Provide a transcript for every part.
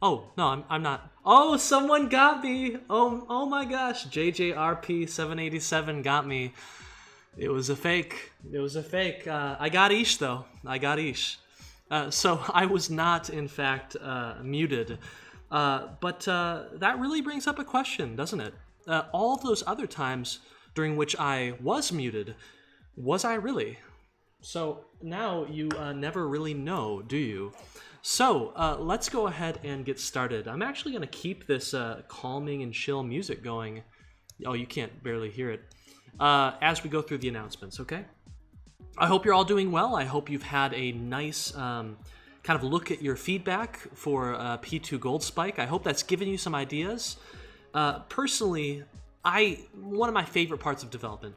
Oh, no, I'm not. Oh, someone got me. Oh my gosh. JJRP787 got me. It was a fake. It was a fake. I got Ish, though. I got Ish. So I was not, in fact, muted. But that really brings up a question, doesn't it? All of those other times during which I was muted, was I really? So now you never really know, do you? So let's go ahead and get started. I'm actually going to keep this calming and chill music going. Oh, you can't barely hear it. As we go through the announcements, okay? I hope you're all doing well. I hope you've had a nice kind of look at your feedback for P2 Gold Spike. I hope that's given you some ideas. Personally, one of my favorite parts of development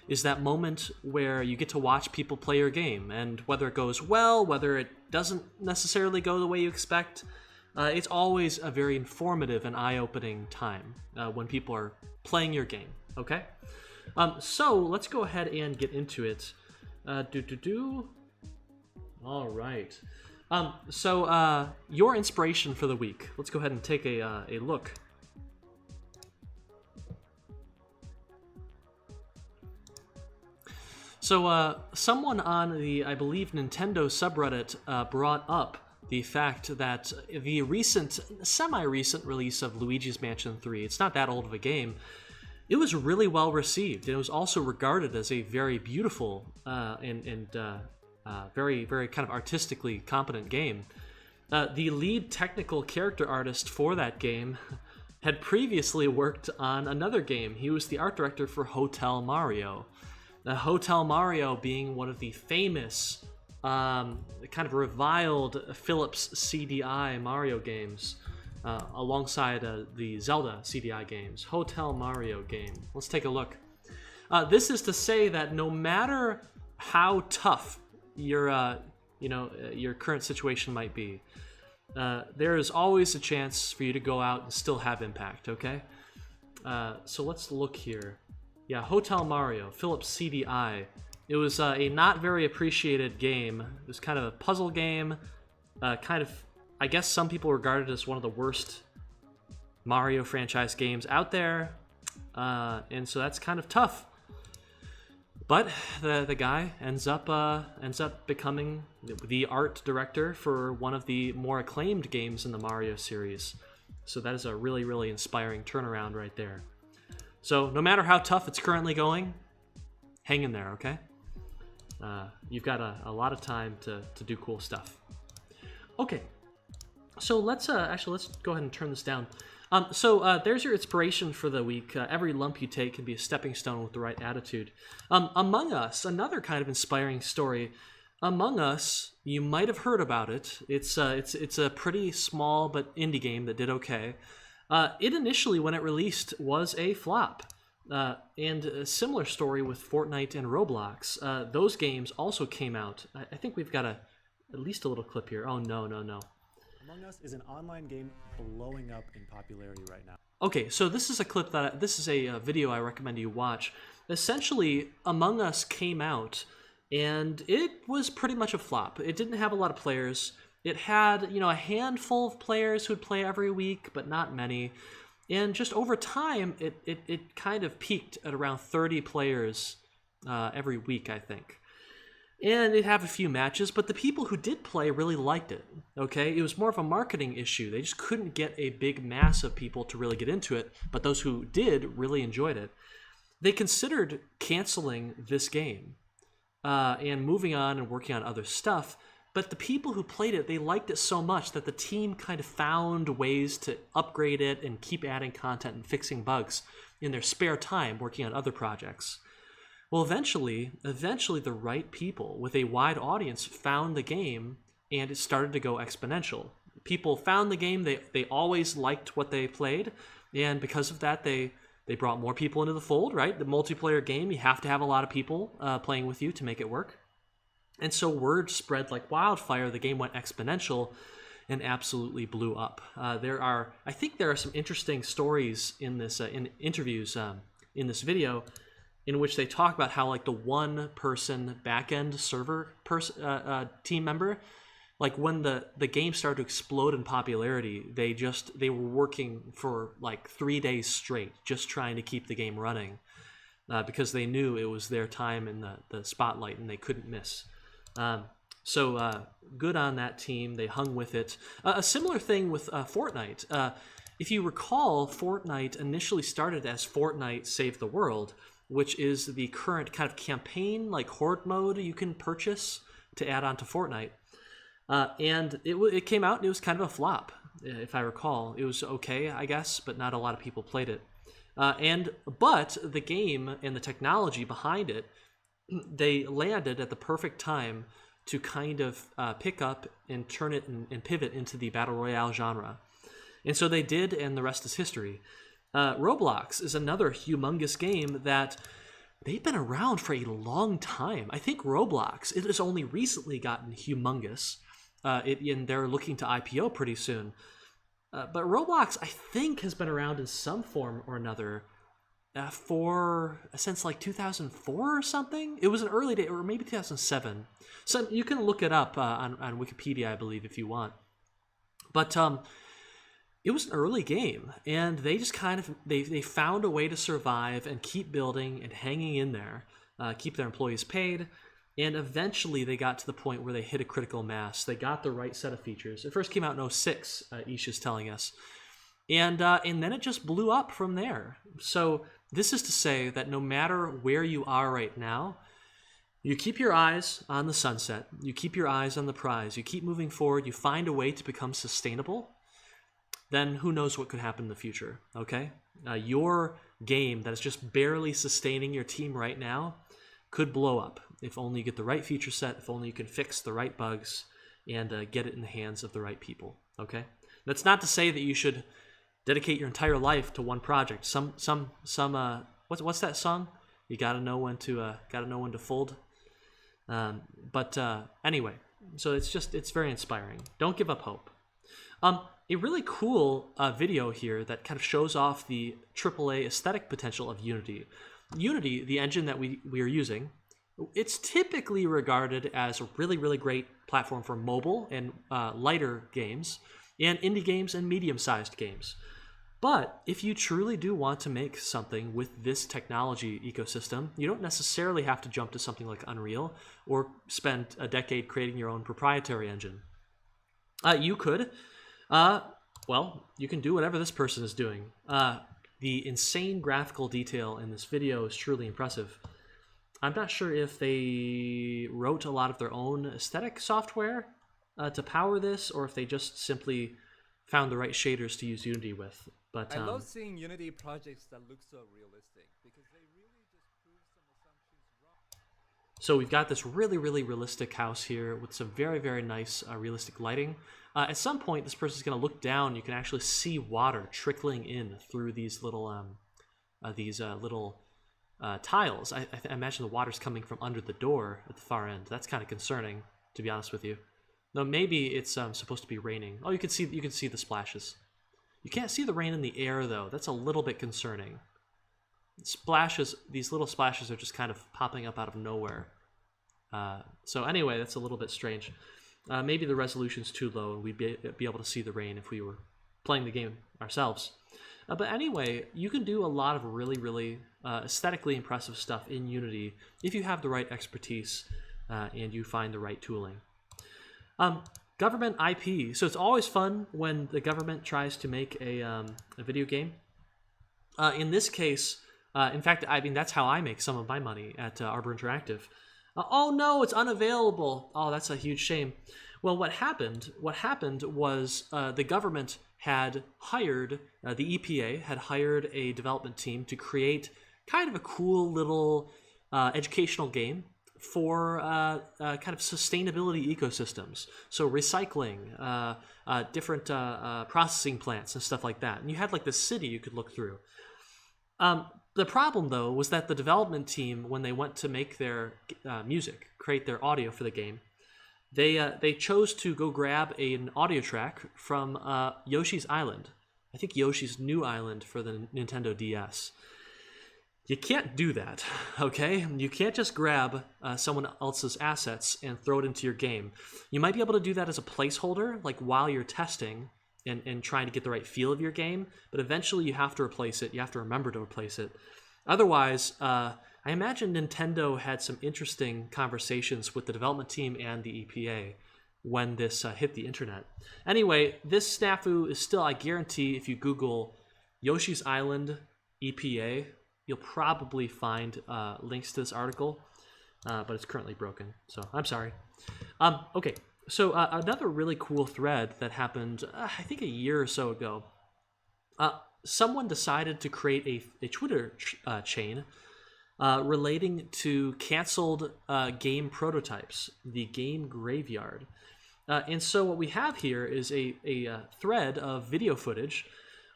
is that moment where you get to watch people play your game, and whether it goes well, whether it doesn't necessarily go the way you expect, it's always a very informative and eye-opening time when people are playing your game, okay? So let's go ahead and get into it. All right. So your inspiration for the week. Let's go ahead and take a look. So someone on the, I believe, Nintendo subreddit brought up the fact that the recent, semi-recent release of Luigi's Mansion 3, it's not that old of a game, it was really well received. It was also regarded as a very beautiful and very, very kind of artistically competent game. The lead technical character artist for that game had previously worked on another game. He was the art director for Hotel Mario. Hotel Mario being one of the famous, kind of reviled Philips CDI Mario games, alongside the Zelda CDI games. Hotel Mario game. Let's take a look. This is to say that no matter how tough your current situation might be, there is always a chance for you to go out and still have impact. Okay. So let's look here. Yeah, Hotel Mario, Philips CDI. It was a not very appreciated game. It was kind of a puzzle game. I guess some people regard it as one of the worst Mario franchise games out there. And so that's kind of tough. But the guy ends up becoming the art director for one of the more acclaimed games in the Mario series. So that is a really, really inspiring turnaround right there. So no matter how tough it's currently going, hang in there, okay? You've got a lot of time to do cool stuff. Okay, so let's go ahead and turn this down. So there's your inspiration for the week. Every lump you take can be a stepping stone with the right attitude. Among Us, another kind of inspiring story. Among Us, you might have heard about it. It's a pretty small but indie game that did okay. It initially, when it released, was a flop. And a similar story with Fortnite and Roblox. Those games also came out. I think we've got at least a little clip here. Oh, no. Among Us is an online game blowing up in popularity right now. Okay, so this is a clip this is a video I recommend you watch. Essentially, Among Us came out, and it was pretty much a flop. It didn't have a lot of players. It had, a handful of players who'd play every week, but not many. And just over time, it kind of peaked at around 30 players every week, I think. And it'd have a few matches, but the people who did play really liked it, okay? It was more of a marketing issue. They just couldn't get a big mass of people to really get into it, but those who did really enjoyed it. They considered canceling this game and moving on and working on other stuff. But the people who played it, they liked it so much that the team kind of found ways to upgrade it and keep adding content and fixing bugs in their spare time working on other projects. Well, eventually the right people with a wide audience found the game, and it started to go exponential. People found the game, they always liked what they played, and because of that, they brought more people into the fold, right? The multiplayer game, you have to have a lot of people playing with you to make it work. And so word spread like wildfire. The game went exponential and absolutely blew up. I think there are some interesting stories in this in interviews in this video in which they talk about how like the one-person backend server team member, like when the game started to explode in popularity, they were working for like 3 days straight, just trying to keep the game running, because they knew it was their time in the spotlight and they couldn't miss. So good on that team. They hung with it. A similar thing with Fortnite. If you recall, Fortnite initially started as Fortnite Save the World, which is the current kind of campaign, like horde mode you can purchase to add on to Fortnite. And it came out and it was kind of a flop, if I recall. It was okay, I guess, but not a lot of people played it. But the game and the technology behind it, they landed at the perfect time to kind of pick up and turn it and pivot into the Battle Royale genre. And so they did, and the rest is history. Roblox is another humongous game that they've been around for a long time. I think Roblox, it has only recently gotten humongous, and they're looking to IPO pretty soon. But Roblox, I think, has been around in some form or another since like 2004 or something. It was an early day, or maybe 2007. So you can look it up on Wikipedia, I believe, if you want. But it was an early game, and they just kind of they found a way to survive and keep building and hanging in there, keep their employees paid, and eventually they got to the point where they hit a critical mass. They got the right set of features. It first came out in 2006, Isha's telling us, and then it just blew up from there. So this is to say that no matter where you are right now, you keep your eyes on the sunset, you keep your eyes on the prize, you keep moving forward, you find a way to become sustainable, then who knows what could happen in the future, okay? Your game that is just barely sustaining your team right now could blow up if only you get the right feature set, if only you can fix the right bugs and get it in the hands of the right people, okay? That's not to say that you should dedicate your entire life to one project. What's that song? You gotta know when to fold. But anyway, so it's very inspiring. Don't give up hope. A really cool video here that kind of shows off the AAA aesthetic potential of Unity. Unity, the engine that we are using, it's typically regarded as a really, really great platform for mobile and lighter games, and indie games and medium-sized games. But if you truly do want to make something with this technology ecosystem, you don't necessarily have to jump to something like Unreal or spend a decade creating your own proprietary engine. You could. You can do whatever this person is doing. The insane graphical detail in this video is truly impressive. I'm not sure if they wrote a lot of their own aesthetic software to power this, or if they just simply found the right shaders to use Unity with. But I love seeing Unity projects that look so realistic, because they really just prove some assumptions wrong. So we've got this really, really realistic house here with some very, very nice realistic lighting. At some point, this person's going to look down. You can actually see water trickling in through these little tiles. I imagine the water's coming from under the door at the far end. That's kind of concerning, to be honest with you. Though maybe it's supposed to be raining. Oh, you can see the splashes. You can't see the rain in the air though. That's a little bit concerning. These little splashes are just kind of popping up out of nowhere. So anyway, that's a little bit strange. Maybe the resolution's too low and we'd be able to see the rain if we were playing the game ourselves. But anyway, you can do a lot of really, really aesthetically impressive stuff in Unity if you have the right expertise and you find the right tooling. Government IP. So it's always fun when the government tries to make a video game. In this case, in fact, I mean, that's how I make some of my money at Arbor Interactive. Oh no, it's unavailable. Oh, that's a huge shame. Well, what happened was the government had hired, the EPA had hired a development team to create kind of a cool little educational game for kind of sustainability ecosystems. So recycling, different processing plants and stuff like that. And you had like this city you could look through. The problem, though, was that the development team, when they went to make their music, create their audio for the game, they chose to go grab an audio track from Yoshi's Island. I think Yoshi's New Island for the Nintendo DS. You can't do that, okay? You can't just grab someone else's assets and throw it into your game. You might be able to do that as a placeholder, like while you're testing and trying to get the right feel of your game, but eventually you have to replace it. You have to remember to replace it. Otherwise, I imagine Nintendo had some interesting conversations with the development team and the EPA when this hit the internet. Anyway, this snafu is still, I guarantee, if you Google Yoshi's Island EPA, you'll probably find links to this article, but it's currently broken, so I'm sorry. Okay, so another really cool thread that happened, I think a year or so ago, someone decided to create a Twitter chain relating to canceled game prototypes, the game graveyard. And so what we have here is a thread of video footage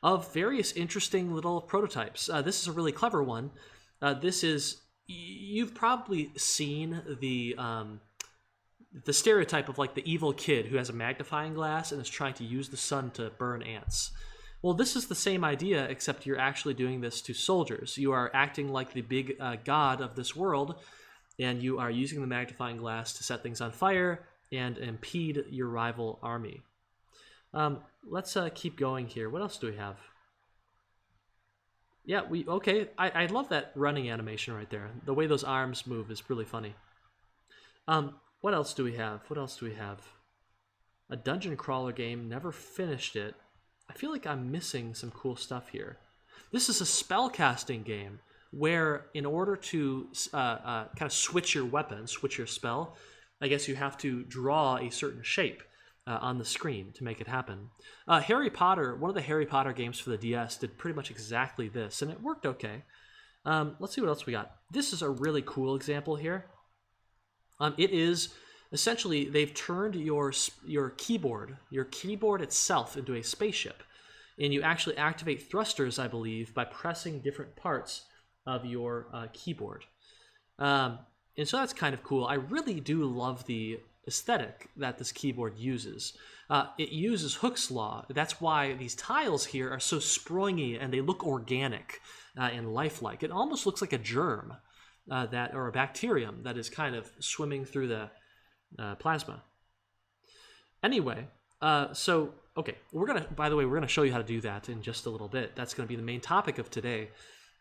of various interesting little prototypes. This is a really clever one. This is, you've probably seen the stereotype of like the evil kid who has a magnifying glass and is trying to use the sun to burn ants. Well, this is the same idea, except you're actually doing this to soldiers. You are acting like the big god of this world, and you are using the magnifying glass to set things on fire and impede your rival army. Let's keep going here. What else do we have? Yeah, okay. I love that running animation right there. The way those arms move is really funny. What else do we have? What else do we have? A dungeon crawler game. Never finished it. I feel like I'm missing some cool stuff here. This is a spellcasting game where, in order to kind of switch your weapon, switch your spell, I guess you have to draw a certain shape on the screen to make it happen. Harry Potter, one of the Harry Potter games for the DS, did pretty much exactly this, and it worked okay. Let's see what else we got. This is a really cool example here. It is essentially, they've turned your keyboard itself into a spaceship, and you actually activate thrusters, I believe, by pressing different parts of your keyboard. And so that's kind of cool. I really do love the aesthetic that this keyboard uses. It uses Hooke's law. That's why these tiles here are so springy and they look organic and lifelike. It almost looks like a germ or a bacterium that is kind of swimming through the plasma. Anyway, okay, by the way, we're gonna show you how to do that in just a little bit. That's gonna be the main topic of today.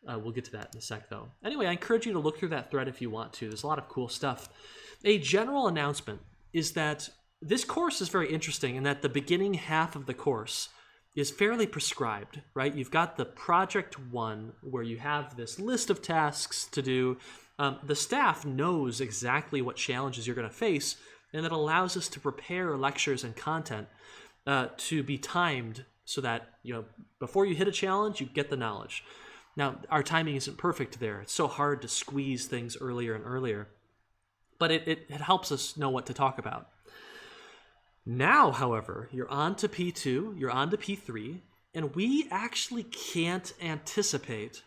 We'll get to that in a sec, though. Anyway, I encourage you to look through that thread if you want to. There's a lot of cool stuff. A general announcement is that this course is very interesting in that the beginning half of the course is fairly prescribed, right? You've got the Project 1, where you have this list of tasks to do. The staff knows exactly what challenges you're going to face, and it allows us to prepare lectures and content to be timed so that, before you hit a challenge, you get the knowledge. Now, our timing isn't perfect there. It's so hard to squeeze things earlier and earlier. But it helps us know what to talk about. Now, however, you're on to P2, you're on to P3, and we actually can't anticipate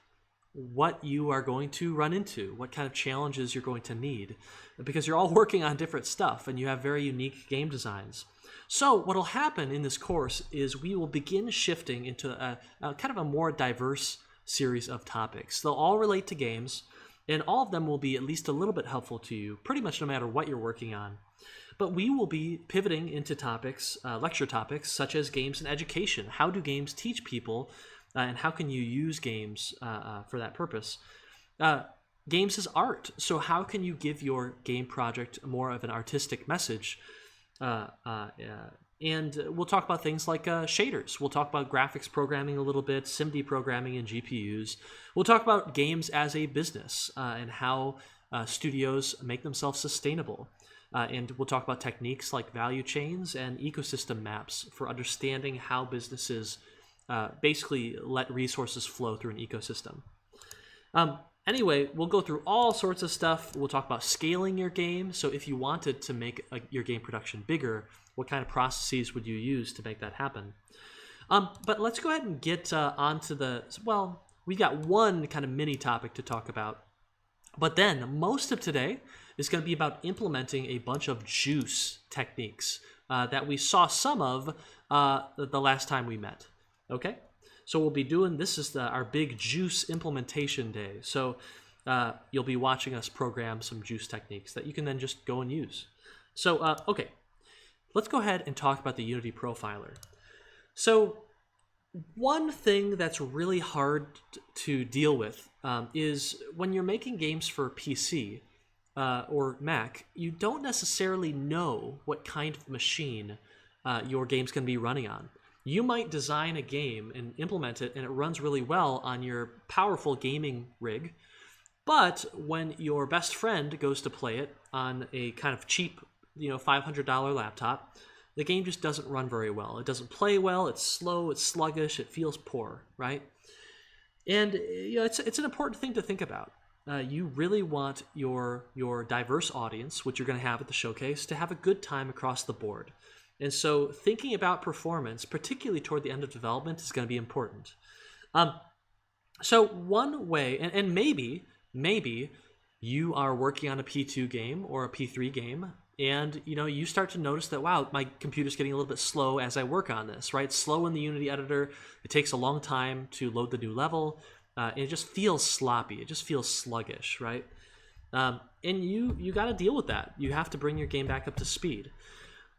what you are going to run into, what kind of challenges you're going to need, because you're all working on different stuff and you have very unique game designs. So what will happen in this course is we will begin shifting into a kind of a more diverse series of topics. They'll all relate to games, and all of them will be at least a little bit helpful to you, pretty much no matter what you're working on. But we will be pivoting into topics, lecture topics, such as games and education. How do games teach people, and how can you use games for that purpose? Games is art, so how can you give your game project more of an artistic message? And we'll talk about things like shaders. We'll talk about graphics programming a little bit, SIMD programming and GPUs. We'll talk about games as a business and how studios make themselves sustainable. And we'll talk about techniques like value chains and ecosystem maps for understanding how businesses basically let resources flow through an ecosystem. Anyway, we'll go through all sorts of stuff. We'll talk about scaling your game. So if you wanted to make your game production bigger, what kind of processes would you use to make that happen? But let's go ahead and get onto we've got one kind of mini topic to talk about. But then most of today is going to be about implementing a bunch of juice techniques that we saw some of the last time we met. Okay? So we'll be doing, this is our big juice implementation day. So you'll be watching us program some juice techniques that you can then just go and use. So, okay, let's go ahead and talk about the Unity profiler. So one thing that's really hard to deal with is when you're making games for PC or Mac, you don't necessarily know what kind of machine your game's going to be running on. You might design a game and implement it, and it runs really well on your powerful gaming rig, but when your best friend goes to play it on a kind of cheap, $500 laptop, the game just doesn't run very well. It doesn't play well, it's slow, it's sluggish, it feels poor, right? And it's an important thing to think about. You really want your diverse audience, which you're going to have at the showcase, to have a good time across the board. And so thinking about performance, particularly toward the end of development, is going to be important. So one way, and maybe you are working on a P2 game or a P3 game, and you start to notice that, wow, my computer's getting a little bit slow as I work on this, right? Slow in the Unity editor. It takes a long time to load the new level. And it just feels sloppy. It just feels sluggish, right? And you got to deal with that. You have to bring your game back up to speed.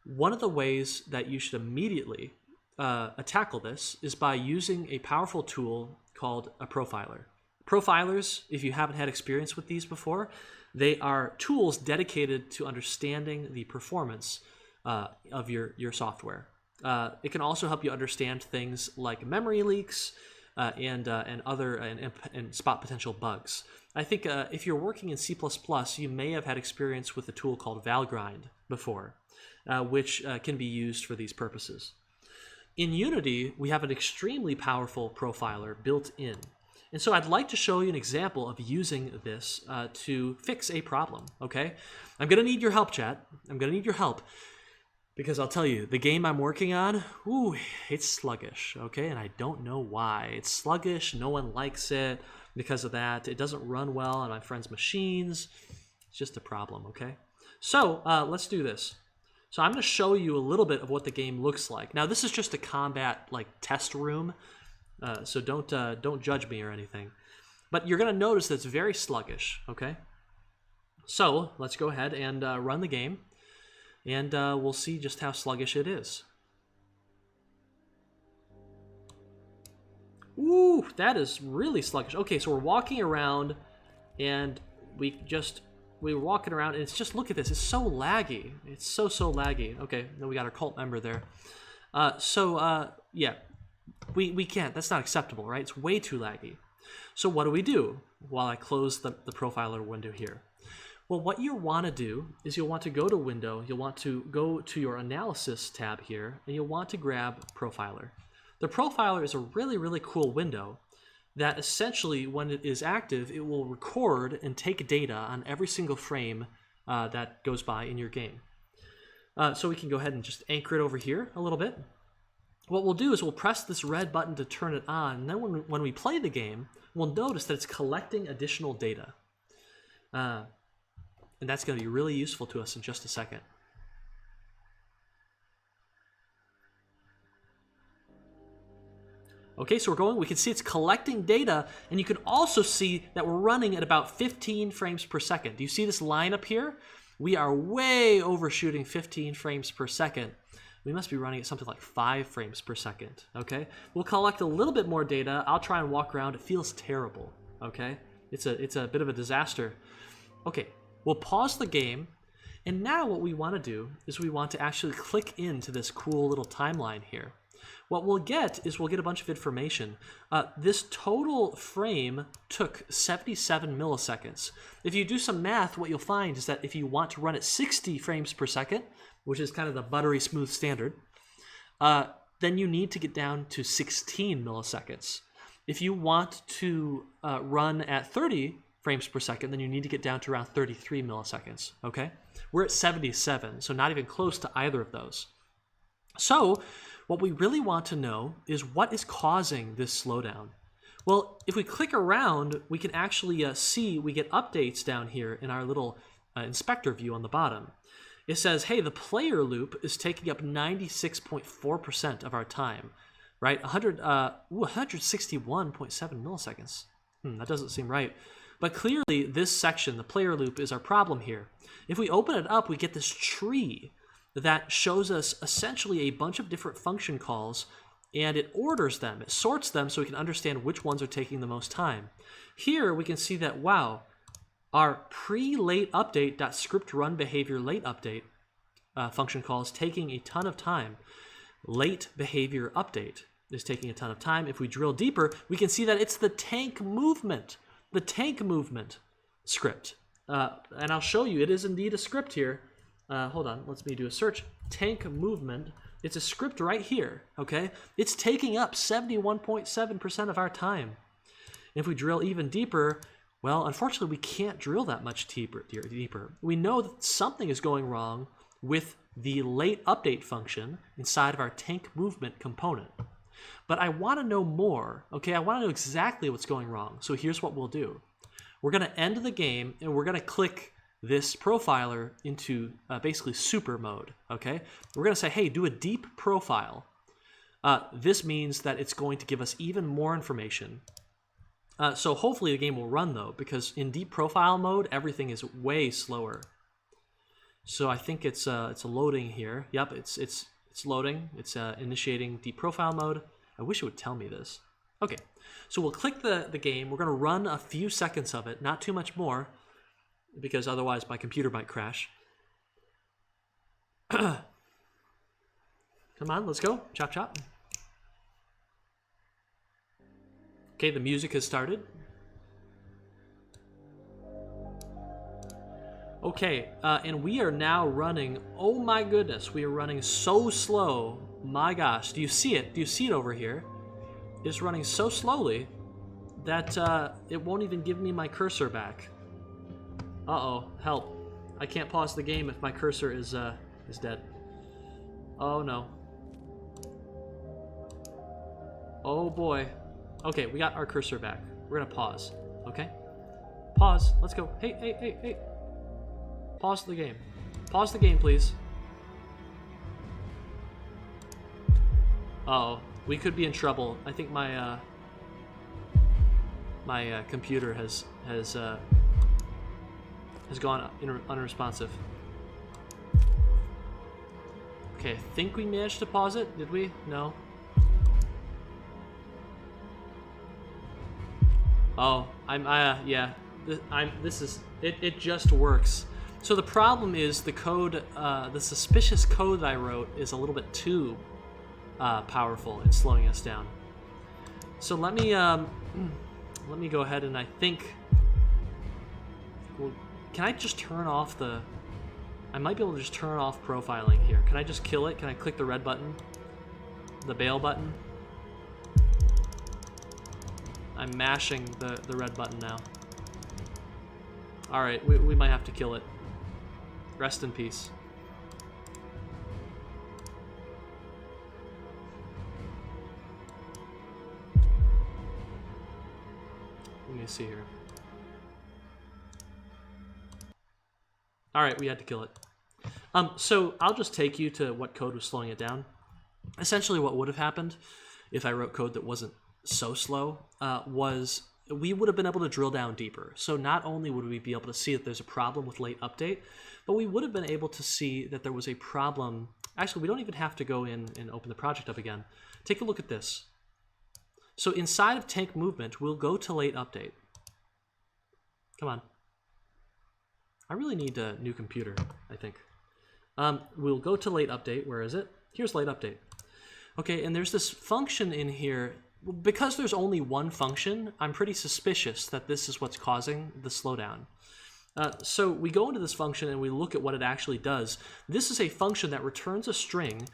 One of the ways that you should immediately tackle this is by using a powerful tool called a profiler. Profilers, if you haven't had experience with these before, they are tools dedicated to understanding the performance of your software. It can also help you understand things like memory leaks and spot potential bugs. I think if you're working in C++, you may have had experience with a tool called Valgrind before, which can be used for these purposes. In Unity, we have an extremely powerful profiler built in. And so I'd like to show you an example of using this to fix a problem, okay? I'm going to need your help, chat. I'm going to need your help because I'll tell you, the game I'm working on, it's sluggish, okay? And I don't know why. It's sluggish. No one likes it because of that. It doesn't run well on my friends' machines. It's just a problem, okay? So let's do this. So I'm going to show you a little bit of what the game looks like. Now, this is just a combat test room. So don't judge me or anything. But you're going to notice that it's very sluggish, okay? So let's go ahead and run the game, and we'll see just how sluggish it is. Ooh, that is really sluggish. Okay, so we're walking around, and we're walking around, and it's just, look at this. It's so laggy. It's so laggy. Okay, then we got our cult member there. Yeah. We can't. That's not acceptable, right? It's way too laggy. So what do we do while I close the profiler window here? Well, what you want to do is you'll want to go to Window, you'll want to go to your Analysis tab here, and you'll want to grab Profiler. The Profiler is a really, really cool window that essentially, when it is active, it will record and take data on every single frame that goes by in your game. So we can go ahead and just anchor it over here a little bit. What we'll do is we'll press this red button to turn it on, and then when we play the game, we'll notice that it's collecting additional data. And that's going to be really useful to us in just a second. Okay, so we can see it's collecting data, and you can also see that we're running at about 15 frames per second. Do you see this line up here? We are way overshooting 15 frames per second. We must be running at something like 5 frames per second, okay? We'll collect a little bit more data. I'll try and walk around. It feels terrible, okay? It's a bit of a disaster. Okay, we'll pause the game, and now what we want to do is we want to actually click into this cool little timeline here. What we'll get is we'll get a bunch of information. This total frame took 77 milliseconds. If you do some math, what you'll find is that if you want to run at 60 frames per second, which is kind of the buttery smooth standard, then you need to get down to 16 milliseconds. If you want to run at 30 frames per second, then you need to get down to around 33 milliseconds, okay? We're at 77, so not even close to either of those. So what we really want to know is what is causing this slowdown. Well, if we click around, we can actually see, we get updates down here in our little inspector view on the bottom. It says, hey, the player loop is taking up 96.4% of our time. right? 161.7 milliseconds. That doesn't seem right. But clearly, this section, the player loop, is our problem here. If we open it up, we get this tree that shows us essentially a bunch of different function calls, and it orders them. It sorts them so we can understand which ones are taking the most time. Here, we can see that, wow, our pre-late update.script run behavior late update function call is taking a ton of time. Late behavior update is taking a ton of time. If we drill deeper, we can see that it's the tank movement script. And I'll show you, it is indeed a script here. Hold on, let me do a search. Tank movement. It's a script right here, okay? It's taking up 71.7% of our time. If we drill even deeper, well, unfortunately, we can't drill that much deeper. We know that something is going wrong with the late update function inside of our tank movement component. But I want to know more, okay? I want to know exactly what's going wrong. So here's what we'll do. We're going to end the game, and we're going to click this profiler into basically super mode, okay? We're going to say, hey, do a deep profile. This means that it's going to give us even more information. So hopefully the game will run, though, because in deep profile mode, everything is way slower. So I think it's loading here. Yep, it's loading. It's initiating deep profile mode. I wish it would tell me this. Okay, so we'll click the game. We're going to run a few seconds of it, not too much more, because otherwise my computer might crash. Come on, let's go. Chop, chop. Okay, the music has started. Okay, and we are now running. Oh my goodness, we are running so slow. My gosh, do you see it? Do you see it over here? It's running so slowly that it won't even give me my cursor back. Uh-oh, help. I can't pause the game if my cursor is dead. Oh no. Oh boy. Okay, we got our cursor back. We're gonna pause, okay? Pause, let's go. Hey. Pause the game. Pause the game, please. Uh-oh, we could be in trouble. I think my computer has gone unresponsive. Okay, I think we managed to pause it. Did we? No. Oh, yeah. It just works. So the problem is the code, the suspicious code that I wrote is a little bit too powerful. It's slowing us down. So let me go ahead and I think, well, can I just turn off I might be able to just turn off profiling here. Can I just kill it? Can I click the red button? The bail button? I'm mashing the red button now. Alright, we might have to kill it. Rest in peace. Let me see here. Alright, we had to kill it. So I'll just take you to what code was slowing it down. Essentially what would have happened if I wrote code that wasn't so slow was we would have been able to drill down deeper. So not only would we be able to see that there's a problem with late update, but we would have been able to see that there was a problem. Actually, we don't even have to go in and open the project up again. Take a look at this. So inside of tank movement, we'll go to late update. Come on. I really need a new computer, I think. We'll go to late update. Where is it? Here's late update. Okay, and there's this function in here. Because there's only one function, I'm pretty suspicious that this is what's causing the slowdown. So we go into this function and we look at what it actually does. This is a function that returns a string,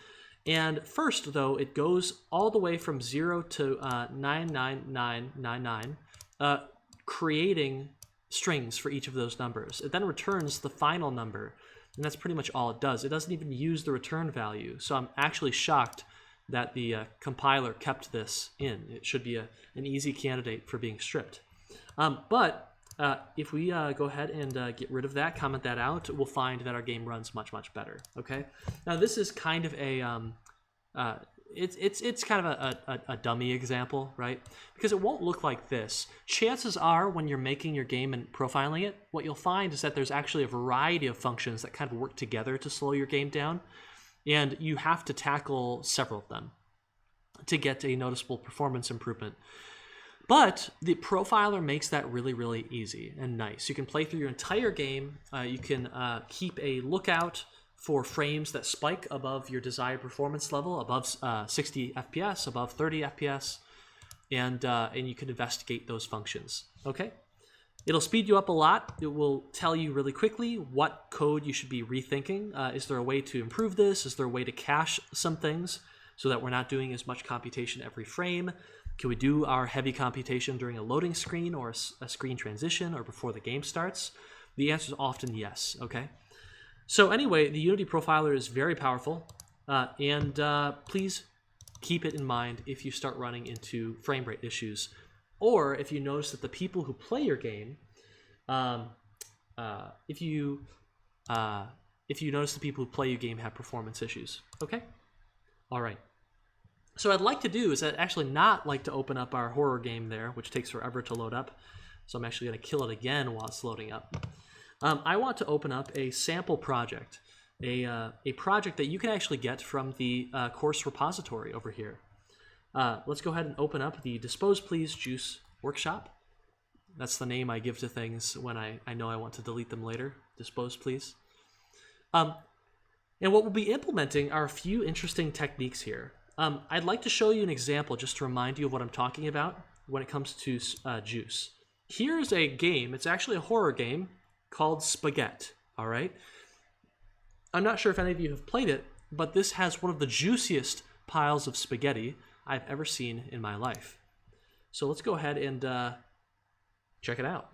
and first, though, it goes all the way from 0 to 99999, creating strings for each of those numbers. It then returns the final number, and that's pretty much all it does. It doesn't even use the return value, so I'm actually shocked that the compiler kept this in. It should be an easy candidate for being stripped. But if we go ahead and get rid of that, comment that out, we'll find that our game runs much, much better, okay? Now this is kind of a it's kind of a dummy example, right? Because it won't look like this. Chances are, when you're making your game and profiling it, what you'll find is that there's actually a variety of functions that kind of work together to slow your game down, and you have to tackle several of them to get a noticeable performance improvement. But the profiler makes that really, really easy and nice. You can play through your entire game. You can keep a lookout for frames that spike above your desired performance level, above 60 FPS, above 30 FPS, and you can investigate those functions. Okay, it'll speed you up a lot. It will tell you really quickly what code you should be rethinking. Is there a way to improve this? Is there a way to cache some things so that we're not doing as much computation every frame? Can we do our heavy computation during a loading screen or a screen transition or before the game starts? The answer is often yes, okay? So anyway, the Unity Profiler is very powerful, and please keep it in mind if you start running into frame rate issues, or if you notice that the people who play your game, if you notice the people who play your game have performance issues, okay? All right. So what I'd like to do is I'd actually not like to open up our horror game there, which takes forever to load up. So I'm actually going to kill it again while it's loading up. I want to open up a sample project, a project that you can actually get from the course repository over here. Let's go ahead and open up the Dispose Please Juice Workshop. That's the name I give to things when I know I want to delete them later. Dispose Please. And what we'll be implementing are a few interesting techniques here. I'd like to show you an example just to remind you of what I'm talking about when it comes to juice. Here's a game. It's actually a horror game called Spaghetti, all right? I'm not sure if any of you have played it, but this has one of the juiciest piles of spaghetti I've ever seen in my life. So let's go ahead and check it out.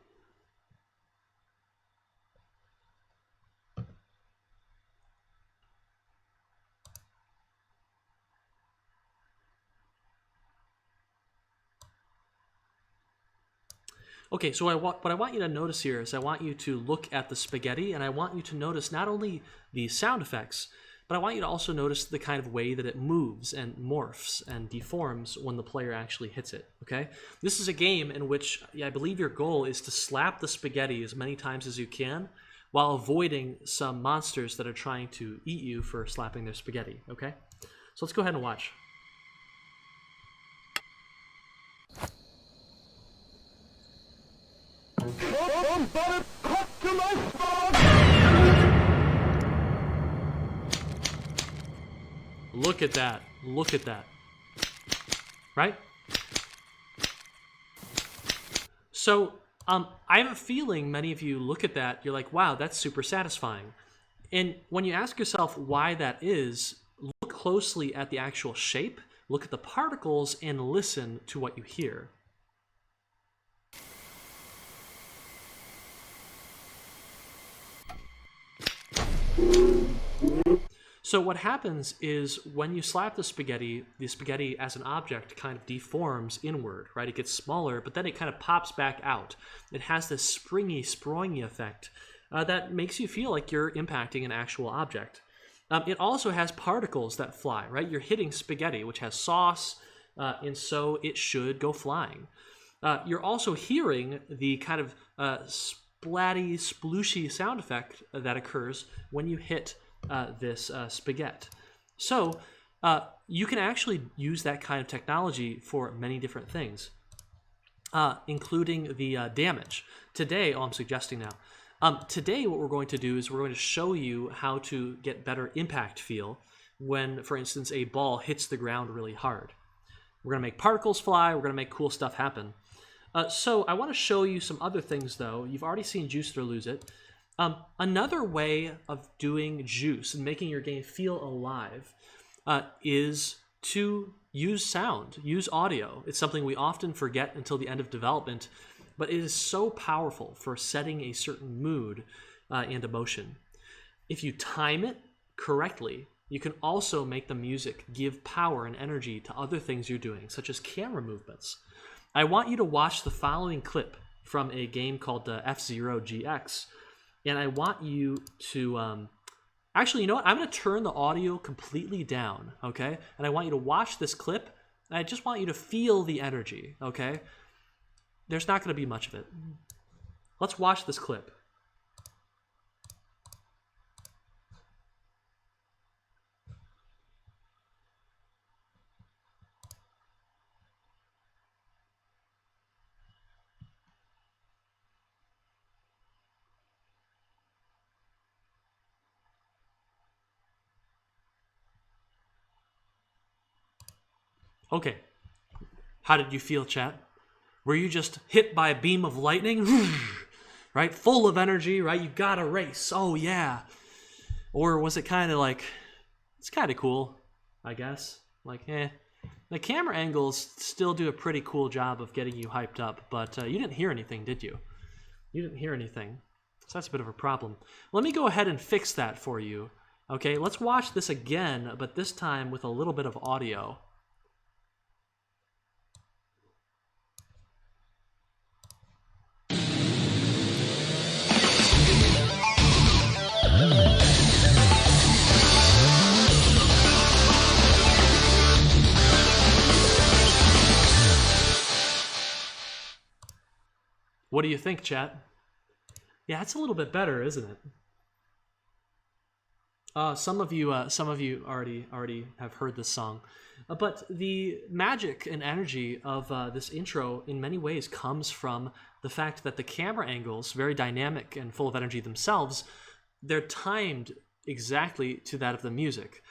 Okay, so what I want you to notice here is I want you to look at the spaghetti, and I want you to notice not only the sound effects, but I want you to also notice the kind of way that it moves and morphs and deforms when the player actually hits it, okay? This is a game in which I believe your goal is to slap the spaghetti as many times as you can while avoiding some monsters that are trying to eat you for slapping their spaghetti, okay? So let's go ahead and watch. Look at that. Look at that. Right? So, I have a feeling many of you look at that, you're like, wow, that's super satisfying. And when you ask yourself why that is, look closely at the actual shape, look at the particles, and listen to what you hear. So what happens is when you slap the spaghetti as an object kind of deforms inward, right? It gets smaller, but then it kind of pops back out. It has this springy, sprawny effect that makes you feel like you're impacting an actual object. It also has particles that fly, right? You're hitting spaghetti, which has sauce, and so it should go flying. You're also hearing the kind of splatty, splooshy sound effect that occurs when you hit this spaghetti. So you can actually use that kind of technology for many different things, including the damage. Today, I'm suggesting now, today what we're going to do is we're going to show you how to get better impact feel when, for instance, a ball hits the ground really hard. We're going to make particles fly, we're going to make cool stuff happen. So I want to show you some other things, though. You've already seen Juice it or Lose It. Another way of doing juice and making your game feel alive is to use sound, use audio. It's something we often forget until the end of development, but it is so powerful for setting a certain mood and emotion. If you time it correctly, you can also make the music give power and energy to other things you're doing, such as camera movements. I want you to watch the following clip from a game called F-Zero GX. And I want you to Actually, you know what? I'm going to turn the audio completely down, okay? And I want you to watch this clip. And I just want you to feel the energy, okay? There's not going to be much of it. Let's watch this clip. Okay. How did you feel, chat? Were you just hit by a beam of lightning? Right? Full of energy, right? You gotta race. Oh, yeah. Or was it kind of like, it's kind of cool, I guess. Like, eh. The camera angles still do a pretty cool job of getting you hyped up, but you didn't hear anything, did you? You didn't hear anything. So that's a bit of a problem. Let me go ahead and fix that for you. Okay, let's watch this again, but this time with a little bit of audio. What do you think, chat? Yeah, it's a little bit better, isn't it? Some of you already have heard this song, but the magic and energy of this intro, in many ways, comes from the fact that the camera angles, very dynamic and full of energy themselves, they're timed exactly to that of the music.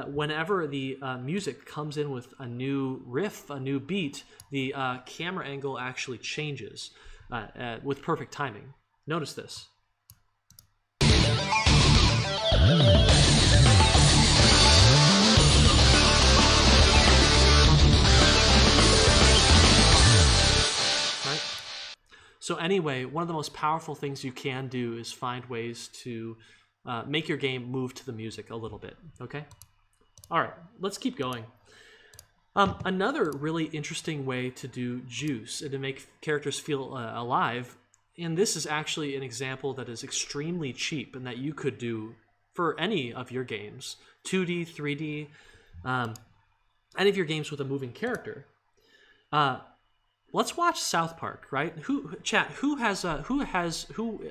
Whenever the music comes in with a new riff, a new beat, the camera angle actually changes with perfect timing. Notice this. Right? So anyway, one of the most powerful things you can do is find ways to make your game move to the music a little bit, okay? All right, let's keep going. Another really interesting way to do juice and to make characters feel alive, and this is actually an example that is extremely cheap and that you could do for any of your games, 2D, 3D, any of your games with a moving character. Let's watch South Park, right? Who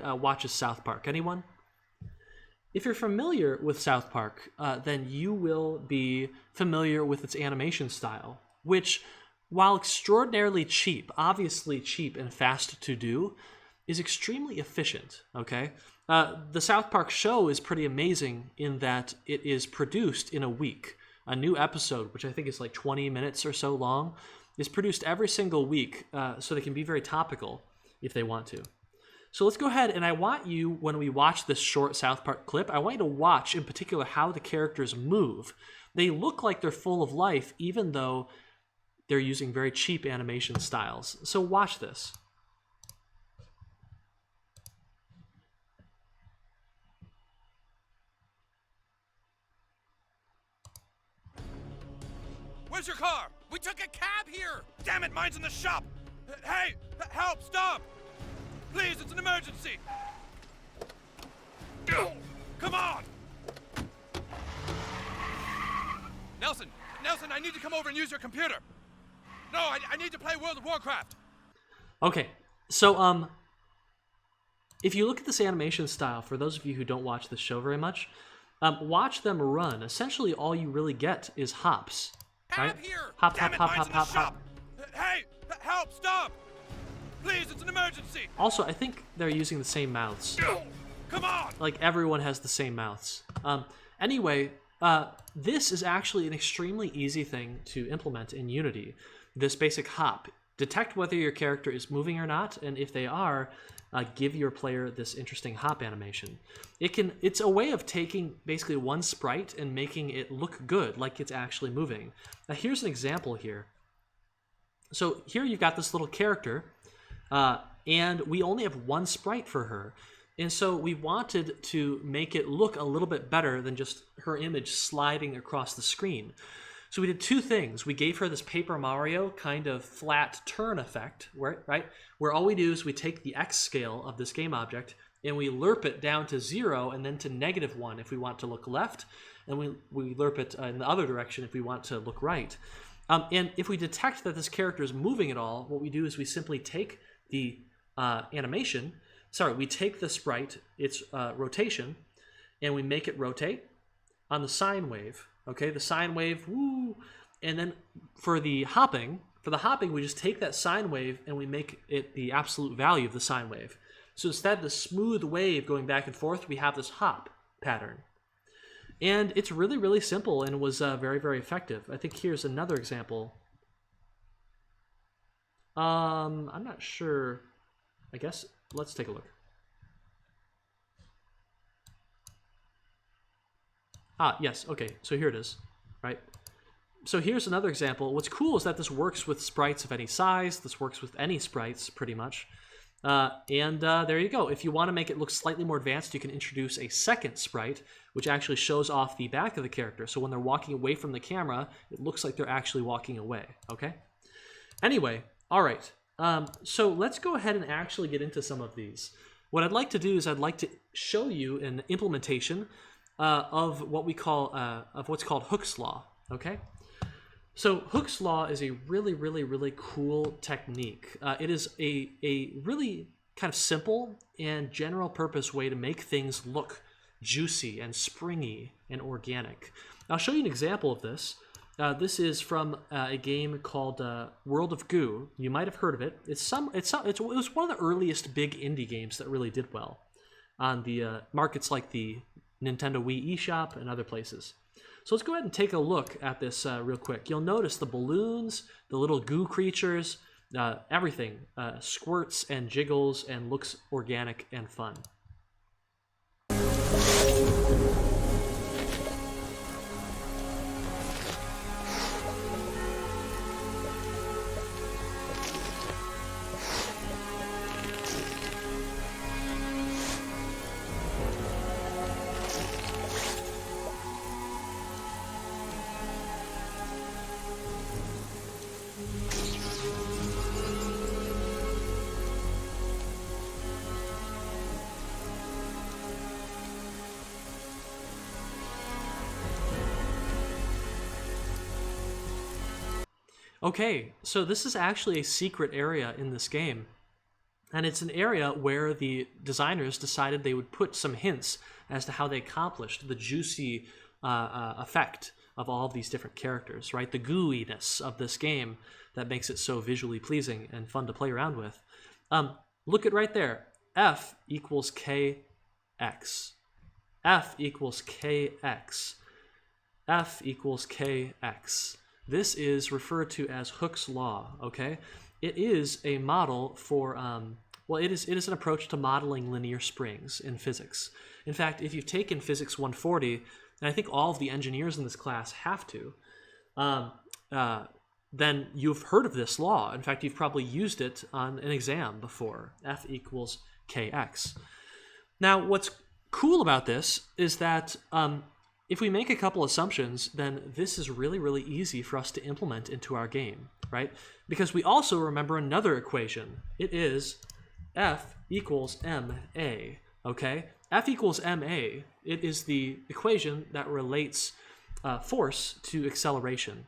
watches South Park? Anyone? If you're familiar with South Park, then you will be familiar with its animation style, which, while extraordinarily cheap, obviously cheap and fast to do, is extremely efficient, okay? The South Park show is pretty amazing in that it is produced in a week. A new episode, which I think is like 20 minutes or so long, is produced every single week, so they can be very topical if they want to. So let's go ahead, and I want you, when we watch this short South Park clip, I want you to watch, in particular, how the characters move. They look like they're full of life, even though they're using very cheap animation styles. So watch this. Where's your car? We took a cab here! Damn it, mine's in the shop! Hey! Help! Stop! Please, it's an emergency! Come on! Nelson, I need to come over and use your computer. No, I need to play World of Warcraft. Okay, so if you look at this animation style, for those of you who don't watch this show very much, watch them run. Essentially, all you really get is hops. Right? Cab here! Hop, Damn hop, it, hop, mine's hop, in the hop, shop. hop. Hey! Help! Stop! Please, it's an emergency! Also, I think they're using the same mouths. Come on! Like, everyone has the same mouths. Anyway, this is actually an extremely easy thing to implement in Unity. This basic hop. Detect whether your character is moving or not, and if they are, give your player this interesting hop animation. It's a way of taking basically one sprite and making it look good, like it's actually moving. Now, here's an example here. So here you've got this little character, and we only have one sprite for her. And so we wanted to make it look a little bit better than just her image sliding across the screen. So we did two things. We gave her this Paper Mario kind of flat turn effect, right? Where all we do is we take the X scale of this game object and we lerp it down to 0 and then to -1 if we want to look left, and we lerp it in the other direction if we want to look right. And if we detect that this character is moving at all, what we do is we simply take the we take the sprite, its rotation, and we make it rotate on the sine wave. Okay, the sine wave, woo! And then for the hopping, we just take that sine wave and we make it the absolute value of the sine wave. So instead of the smooth wave going back and forth, we have this hop pattern. And it's really, really simple and was very, very effective. I think here's another example. I'm not sure. I guess let's take a look. Yes, okay, so here it is, right? So here's another example. What's cool is that this works with sprites of any size. This works with any sprites, pretty much. There you go. If you want to make it look slightly more advanced, you can introduce a second sprite, which actually shows off the back of the character. So when they're walking away from the camera, it looks like they're actually walking away, okay? Anyway, all right. So let's go ahead and actually get into some of these. What I'd like to do is I'd like to show you an implementation of what's called Hooke's Law, okay? So Hooke's Law is a really, really, really cool technique. It is a really kind of simple and general purpose way to make things look juicy and springy and organic. I'll show you an example of this. This is from a game called World of Goo. You might have heard of it. It was one of the earliest big indie games that really did well on the markets like the Nintendo Wii eShop and other places. So let's go ahead and take a look at this real quick. You'll notice the balloons, the little goo creatures, everything squirts and jiggles and looks organic and fun. Okay, so this is actually a secret area in this game, and it's an area where the designers decided they would put some hints as to how they accomplished the juicy effect of all of these different characters, right? The gooiness of this game that makes it so visually pleasing and fun to play around with. Look at right there, F equals KX. F equals KX. F equals KX. This is referred to as Hooke's Law, okay? It is a model for, it is an approach to modeling linear springs in physics. In fact, if you've taken Physics 140, and I think all of the engineers in this class have to, then you've heard of this law. In fact, you've probably used it on an exam before, F equals KX. Now, what's cool about this is that if we make a couple assumptions, then this is really, really easy for us to implement into our game, right? Because we also remember another equation. It is F equals ma, okay? F equals ma. It is the equation that relates force to acceleration.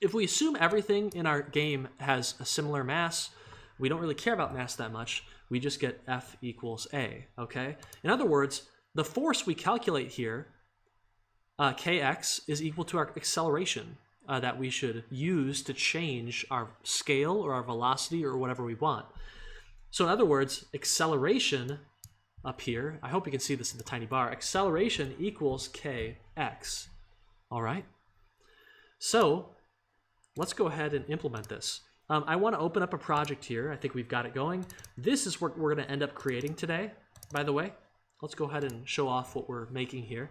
If we assume everything in our game has a similar mass, we don't really care about mass that much. We just get F equals a, okay? In other words, the force we calculate here, kx, is equal to our acceleration that we should use to change our scale or our velocity or whatever we want. So in other words, acceleration up here, I hope you can see this in the tiny bar, acceleration equals kx, all right? So let's go ahead and implement this. I want to open up a project here. I think we've got it going. This is what we're going to end up creating today, by the way. Let's go ahead and show off what we're making here.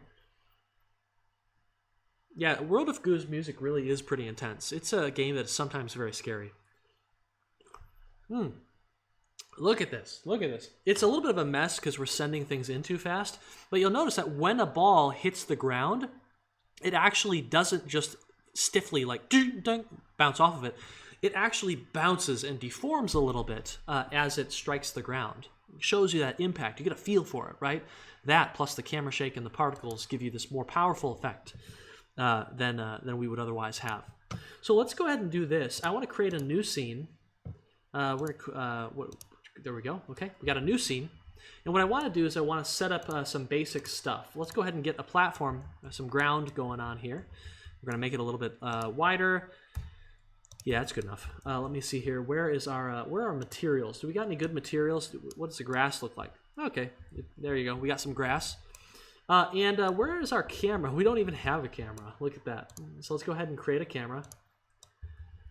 Yeah, World of Goo's music really is pretty intense. It's a game that's sometimes very scary. Look at this. Look at this. It's a little bit of a mess because we're sending things in too fast, but you'll notice that when a ball hits the ground, it actually doesn't just stiffly like bounce off of it. It actually bounces and deforms a little bit as it strikes the ground. shows you that impact. You get a feel for it, right? That plus the camera shake and the particles give you this more powerful effect than we would otherwise have. So let's go ahead and do this. I want to create a new scene. There we go. Okay, we got a new scene. And what I want to do is I want to set up some basic stuff. Let's go ahead and get a platform, some ground going on here. We're going to make it a little bit wider. Yeah, that's good enough. Let me see here. Where are our materials? Do we got any good materials? What does the grass look like? Okay, there you go. We got some grass. Where is our camera? We don't even have a camera. Look at that. So let's go ahead and create a camera.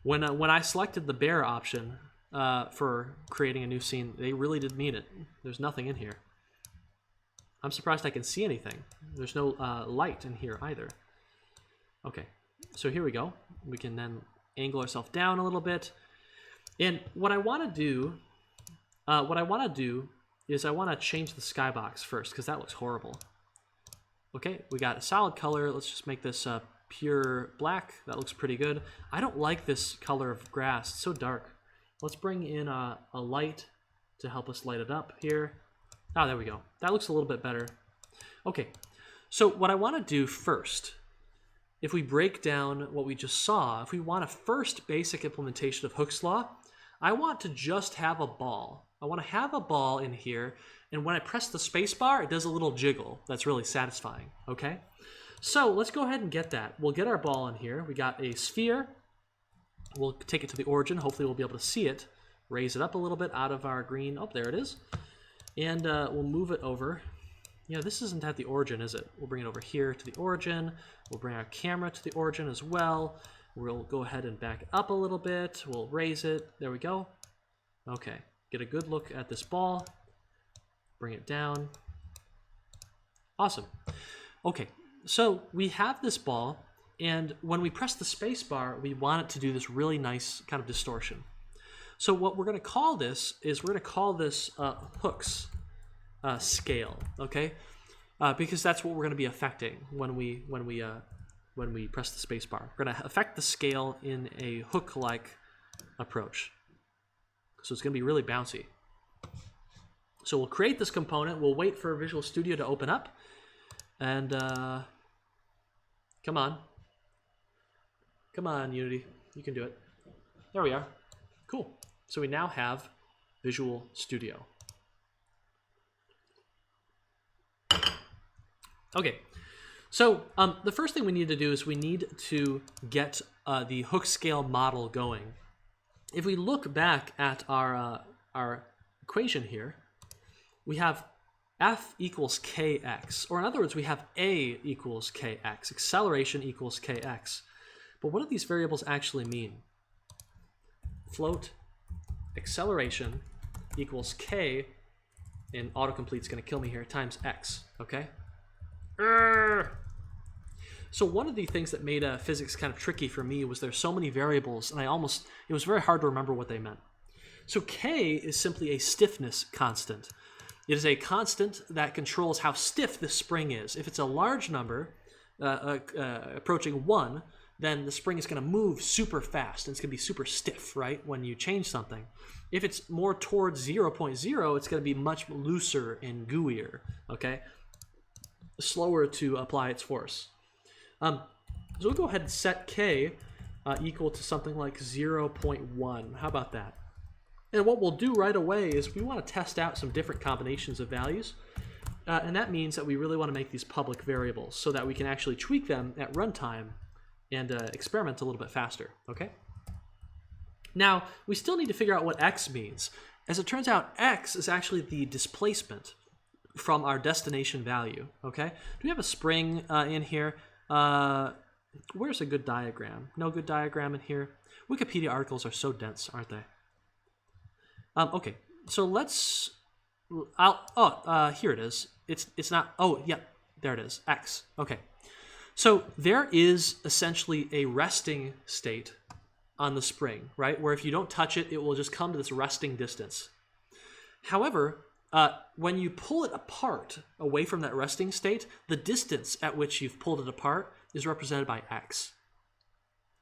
When I selected the bear option for creating a new scene, they really did mean it. There's nothing in here. I'm surprised I can see anything. There's no light in here either. Okay, so here we go. We can then angle ourselves down a little bit. And what I want to do, is I want to change the skybox first because that looks horrible. Okay, we got a solid color. Let's just make this pure black. That looks pretty good. I don't like this color of grass. It's so dark. Let's bring in a light to help us light it up here. Ah, there we go. That looks a little bit better. Okay, so what I want to do first, if we break down what we just saw, if we want a first basic implementation of Hooke's Law, I want to just have a ball. I want to have a ball in here, and when I press the space bar, it does a little jiggle. That's really satisfying, okay? So let's go ahead and get that. We'll get our ball in here. We got a sphere. We'll take it to the origin. Hopefully we'll be able to see it. Raise it up a little bit out of our green. Oh, there it is. And we'll move it over. Yeah, this isn't at the origin, is it? We'll bring it over here to the origin. We'll bring our camera to the origin as well. We'll go ahead and back it up a little bit. We'll raise it. There we go. Okay. Get a good look at this ball. Bring it down. Awesome. Okay, so we have this ball, and when we press the space bar, we want it to do this really nice kind of distortion. So what we're going to call this is we're going to call this Hooke's scale, okay? Because that's what we're going to be affecting when we press the space bar. We're going to affect the scale in a Hooke-like approach. So it's going to be really bouncy. So we'll create this component. We'll wait for Visual Studio to open up. And come on. Come on, Unity. You can do it. There we are. Cool. So we now have Visual Studio. Okay. So the first thing we need to do is we need to get the Hooke scale model going. If we look back at our equation here, we have F equals kx, or in other words, we have A equals kx, acceleration equals kx. But what do these variables actually mean? Float acceleration equals k, and autocomplete's going to kill me here, times x, okay? So one of the things that made physics kind of tricky for me was there's so many variables, and it was very hard to remember what they meant. So k is simply a stiffness constant. It is a constant that controls how stiff the spring is. If it's a large number, approaching 1, then the spring is going to move super fast, and it's going to be super stiff, right, when you change something. If it's more towards 0.0, it's going to be much looser and gooier, okay? Slower to apply its force. So we'll go ahead and set k equal to something like 0.1. How about that? And what we'll do right away is we want to test out some different combinations of values. And that means that we really want to make these public variables so that we can actually tweak them at runtime and experiment a little bit faster, okay? Now, we still need to figure out what x means. As it turns out, x is actually the displacement from our destination value, okay? Do we have a spring in here? Where's a good diagram? No good diagram in here? Wikipedia articles are so dense, aren't they? Okay, so let's... here it is. It's not... Oh, yeah, there it is. X. Okay. So there is essentially a resting state on the spring, right? Where if you don't touch it, it will just come to this resting distance. However, when you pull it apart away from that resting state, the distance at which you've pulled it apart is represented by x.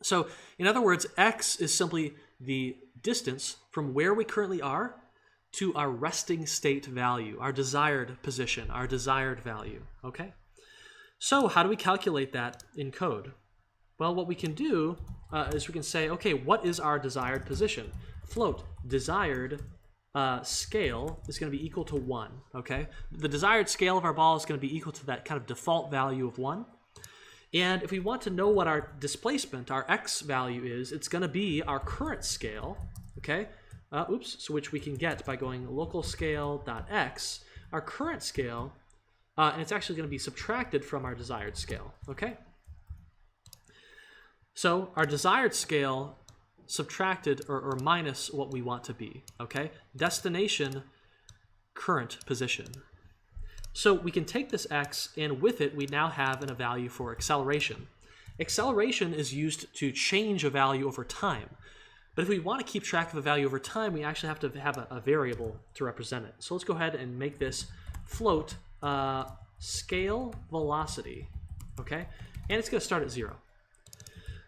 So, in other words, x is simply the distance from where we currently are to our resting state value, our desired position, our desired value, okay? So how do we calculate that in code? Well, what we can do is we can say, okay, what is our desired position? Float desired scale is going to be equal to 1, okay? The desired scale of our ball is going to be equal to that kind of default value of 1. And if we want to know what our displacement, our x value is, it's going to be our current scale, okay? So which we can get by going local scale.x, our current scale, and it's actually going to be subtracted from our desired scale, okay? So our desired scale subtracted or minus what we want to be, okay? Destination, current position. So we can take this x, and with it, we now have a value for acceleration. Acceleration is used to change a value over time. But if we want to keep track of a value over time, we actually have to have a variable to represent it. So let's go ahead and make this float scale velocity, okay? And it's going to start at 0.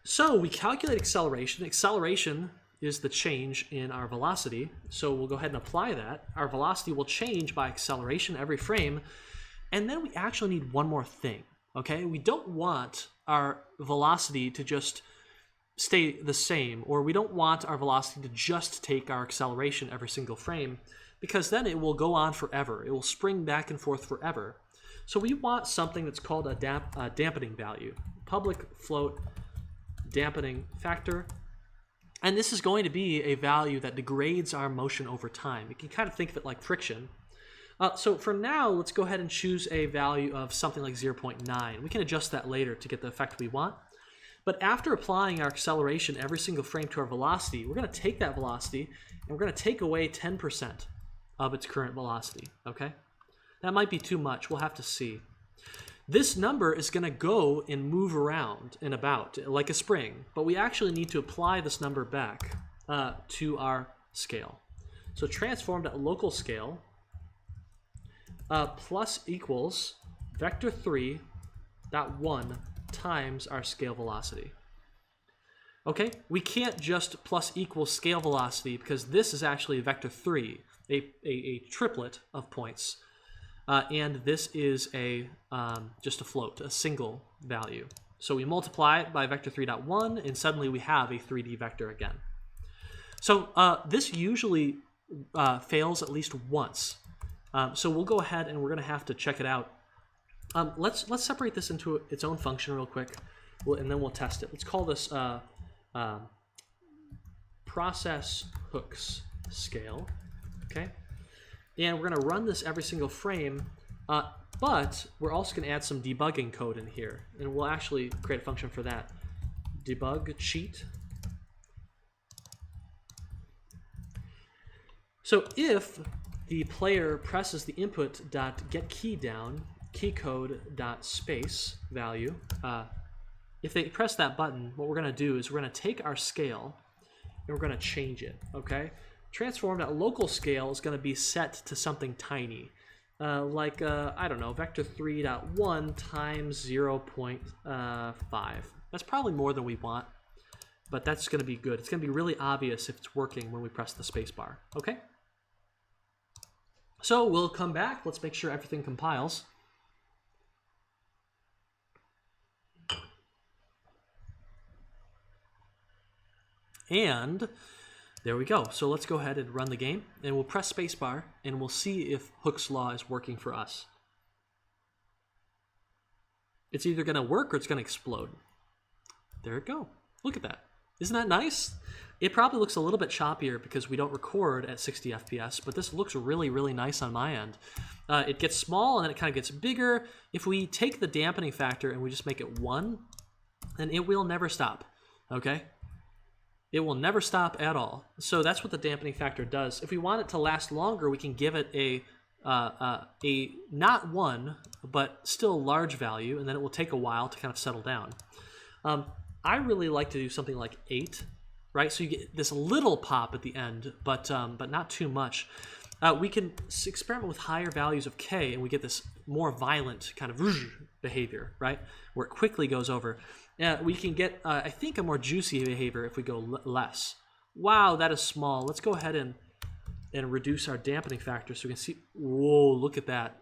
So we calculate acceleration. Acceleration is the change in our velocity. So we'll go ahead and apply that. Our velocity will change by acceleration every frame. And then we actually need one more thing, okay? We don't want our velocity to just stay the same, or we don't want our velocity to just take our acceleration every single frame, because then it will go on forever. It will spring back and forth forever. So we want something that's called a dampening value, public float dampening factor. And this is going to be a value that degrades our motion over time. You can kind of think of it like friction. So for now, let's go ahead and choose a value of something like 0.9. We can adjust that later to get the effect we want. But after applying our acceleration every single frame to our velocity, we're going to take that velocity and we're going to take away 10% of its current velocity, okay? That might be too much. We'll have to see. This number is going to go and move around and about like a spring, but we actually need to apply this number back to our scale. So transformed at local scale plus equals vector 3.1 times our scale velocity. Okay, we can't just plus equal scale velocity because this is actually vector 3, a triplet of points. And this is just a float, a single value. So we multiply it by vector 3.1, and suddenly we have a 3D vector again. So this usually fails at least once. So we'll go ahead and we're going to have to check it out. Let's separate this into its own function real quick, and then we'll test it. Let's call this process hooks scale. Okay. And we're going to run this every single frame, but we're also going to add some debugging code in here. And we'll actually create a function for that. Debug cheat. So if the player presses the input.getKeyDown, keycode.space value, if they press that button, what we're going to do is we're going to take our scale and we're going to change it, okay? Transformed at local scale is going to be set to something tiny, like, I don't know, vector 3.1 times 0.5. That's probably more than we want, but that's going to be good. It's going to be really obvious if it's working when we press the space bar, okay? So we'll come back. Let's make sure everything compiles. And there we go. So let's go ahead and run the game, and we'll press spacebar, and we'll see if Hooke's law is working for us. It's either going to work or it's going to explode. There it go. Look at that. Isn't that nice? It probably looks a little bit choppier because we don't record at 60 FPS, but this looks really, really nice on my end. It gets small and then it kind of gets bigger. If we take the dampening factor and we just make it 1, then it will never stop, okay? It will never stop at all. So that's what the dampening factor does. If we want it to last longer, we can give it a not 1, but still large value, and then it will take a while to kind of settle down. I really like to do something like 8, right? So you get this little pop at the end, but not too much. We can experiment with higher values of K, and we get this more violent kind of behavior, right? Where it quickly goes over. We can get, I think, a more juicy behavior if we go less. Wow, that is small. Let's go ahead and and reduce our dampening factor so we can see. Whoa, look at that.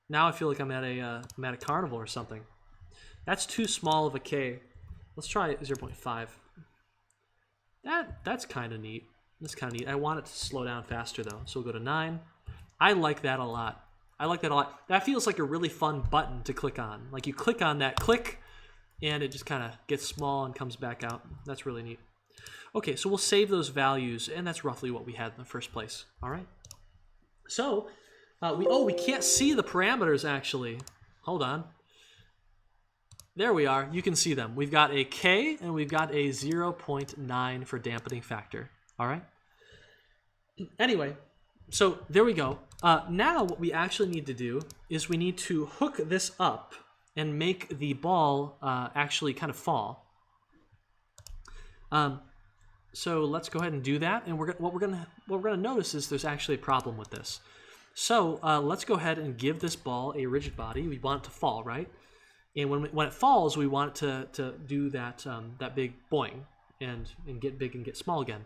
Now I feel like I'm at a carnival or something. That's too small of a K. Let's try 0.5. That's kind of neat. That's kind of neat. I want it to slow down faster though, so we'll go to 9. I like that a lot. I like that a lot. That feels like a really fun button to click on. Like you click on that, click, and it just kind of gets small and comes back out. That's really neat. Okay, so we'll save those values, and that's roughly what we had in the first place. All right. So we can't see the parameters actually. Hold on. There we are. You can see them. We've got a K and we've got a 0.9 for dampening factor. All right. Anyway, so there we go. Now what we actually need to do is we need to hook this up and make the ball actually kind of fall. So let's go ahead and do that. And what we're gonna notice is there's actually a problem with this. So let's go ahead and give this ball a rigid body. We want it to fall, right? And when it falls, we want it to do that big boing and get big and get small again.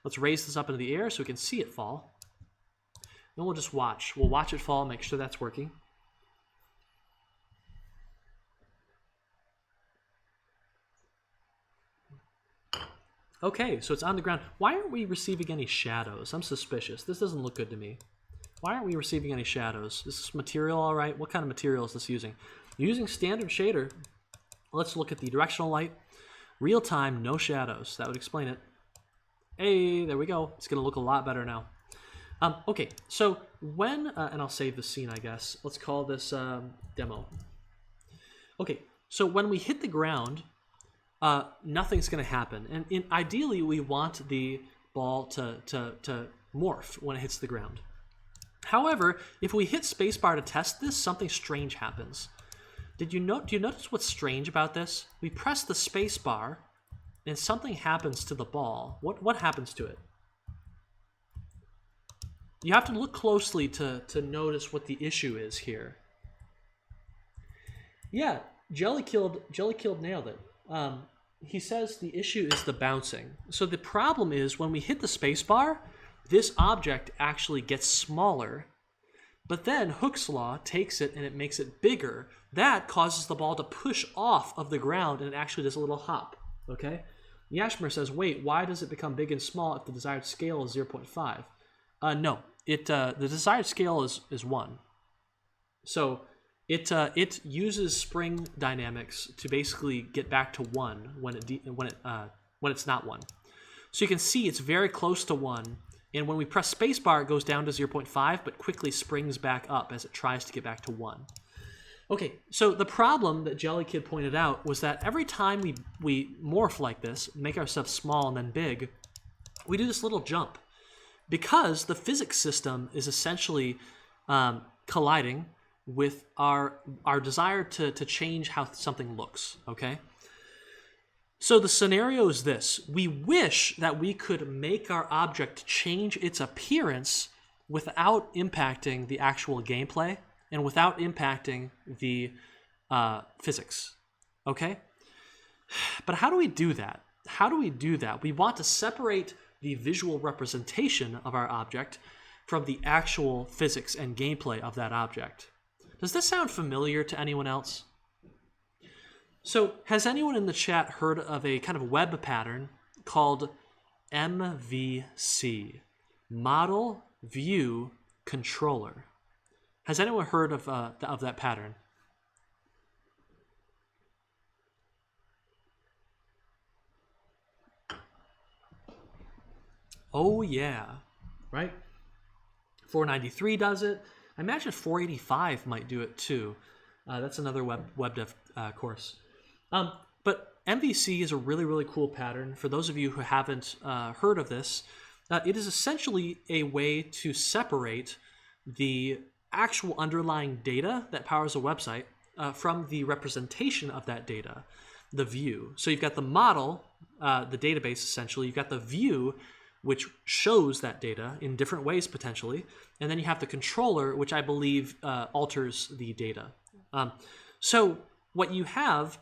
Let's raise this up into the air so we can see it fall. Then we'll just watch. We'll watch it fall, make sure that's working. Okay, so it's on the ground. Why aren't we receiving any shadows? I'm suspicious. This doesn't look good to me. Why aren't we receiving any shadows? Is this material all right? What kind of material is this using? Using standard shader. Let's look at the directional light. Real time, no shadows. That would explain it. Hey, there we go. It's going to look a lot better now. Okay, so when, and I'll save the scene, I guess. Let's call this demo. Okay, so when we hit the ground, nothing's going to happen. And ideally, we want the ball to morph when it hits the ground. However, if we hit spacebar to test this, something strange happens. Do you notice what's strange about this? We press the spacebar, and something happens to the ball. What happens to it? You have to look closely to notice what the issue is here. Yeah, Jelly Killed nailed it. He says the issue is the bouncing. So the problem is when we hit the spacebar, this object actually gets smaller, but then Hooke's law takes it and it makes it bigger. That causes the ball to push off of the ground and it actually does a little hop, okay? Yashmer says, wait, why does it become big and small if the desired scale is 0.5? No, the desired scale is 1. So it uses spring dynamics to basically get back to 1 when it's not 1. So you can see it's very close to 1, and when we press spacebar, it goes down to 0.5, but quickly springs back up as it tries to get back to 1. Okay, so the problem that Jelly Kid pointed out was that every time we morph like this, make ourselves small and then big, we do this little jump. Because the physics system is essentially colliding with our desire to change how something looks, okay? So the scenario is this. We wish that we could make our object change its appearance without impacting the actual gameplay and without impacting the physics, okay? But how do we do that? How do we do that? We want to separate the visual representation of our object from the actual physics and gameplay of that object. Does this sound familiar to anyone else? So, has anyone in the chat heard of a kind of web pattern called MVC, Model View Controller? Has anyone heard of that pattern? Oh yeah, right? 493 does it. I imagine 485 might do it too. That's another web dev course. But MVC is a really, really cool pattern. For those of you who haven't heard of this, it is essentially a way to separate the actual underlying data that powers a website from the representation of that data, the view. So you've got the model, the database essentially, you've got the view, which shows that data in different ways potentially, and then you have the controller, which I believe alters the data. So what you have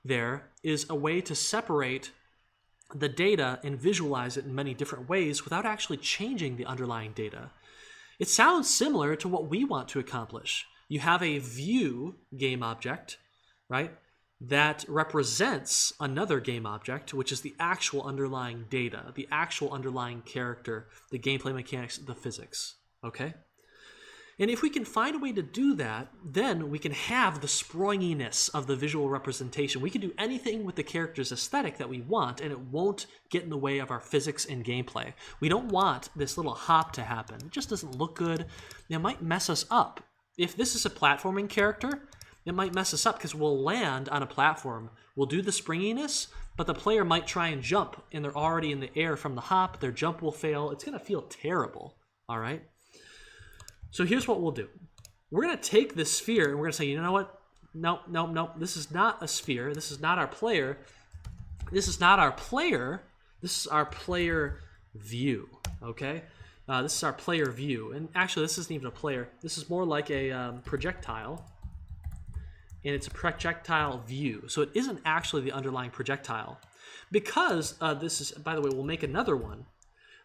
there is a way to separate the data and visualize it in many different ways without actually changing the underlying data. It sounds similar to what we want to accomplish. You have a view game object, right, that represents another game object, which is the actual underlying data, the actual underlying character, the gameplay mechanics, the physics, okay? And if we can find a way to do that, then we can have the springiness of the visual representation. We can do anything with the character's aesthetic that we want, and it won't get in the way of our physics and gameplay. We don't want this little hop to happen. It just doesn't look good. It might mess us up. If this is a platforming character, it might mess us up because we'll land on a platform. We'll do the springiness, but the player might try and jump, and they're already in the air from the hop. Their jump will fail. It's going to feel terrible, all right? So here's what we'll do. We're going to take this sphere, and we're going to say, you know what? No. This is not a sphere. This is not our player. This is not our player. This is our player view, okay? This is our player view. And actually, this isn't even a player. This is more like a projectile. And it's a projectile view. So it isn't actually the underlying projectile. Because this is, by the way, we'll make another one.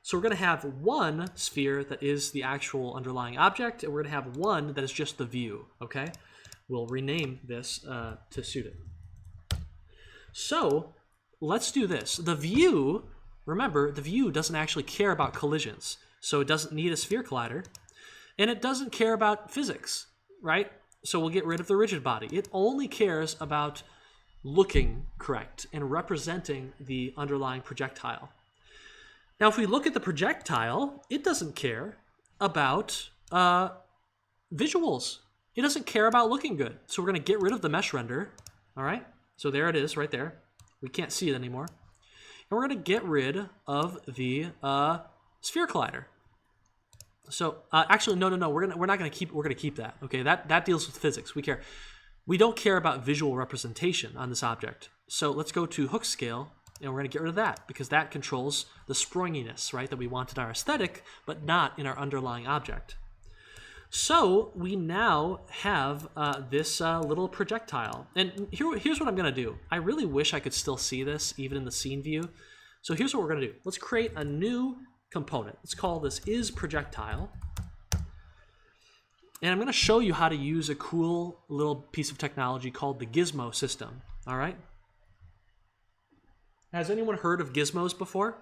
So we're going to have one sphere that is the actual underlying object, and we're going to have one that is just the view, okay? We'll rename this to suit it. So let's do this. The view, remember, the view doesn't actually care about collisions. So it doesn't need a sphere collider, and it doesn't care about physics, right? So we'll get rid of the rigid body. It only cares about looking correct and representing the underlying projectile. Now, if we look at the projectile, it doesn't care about visuals. It doesn't care about looking good. So we're going to get rid of the mesh render, all right? So there it is right there. We can't see it anymore. And we're going to get rid of the sphere collider. So actually, no. We're not going to keep. We're going to keep that. Okay, that deals with physics. We don't care about visual representation on this object. So let's go to hook scale, and we're going to get rid of that because that controls the springiness, right, that we want in our aesthetic, but not in our underlying object. So we now have this little projectile. And here's what I'm going to do. I really wish I could still see this even in the scene view. So here's what we're going to do. Let's create a new component. Let's call this isProjectile. And I'm going to show you how to use a cool little piece of technology called the gizmo system. All right? Has anyone heard of gizmos before?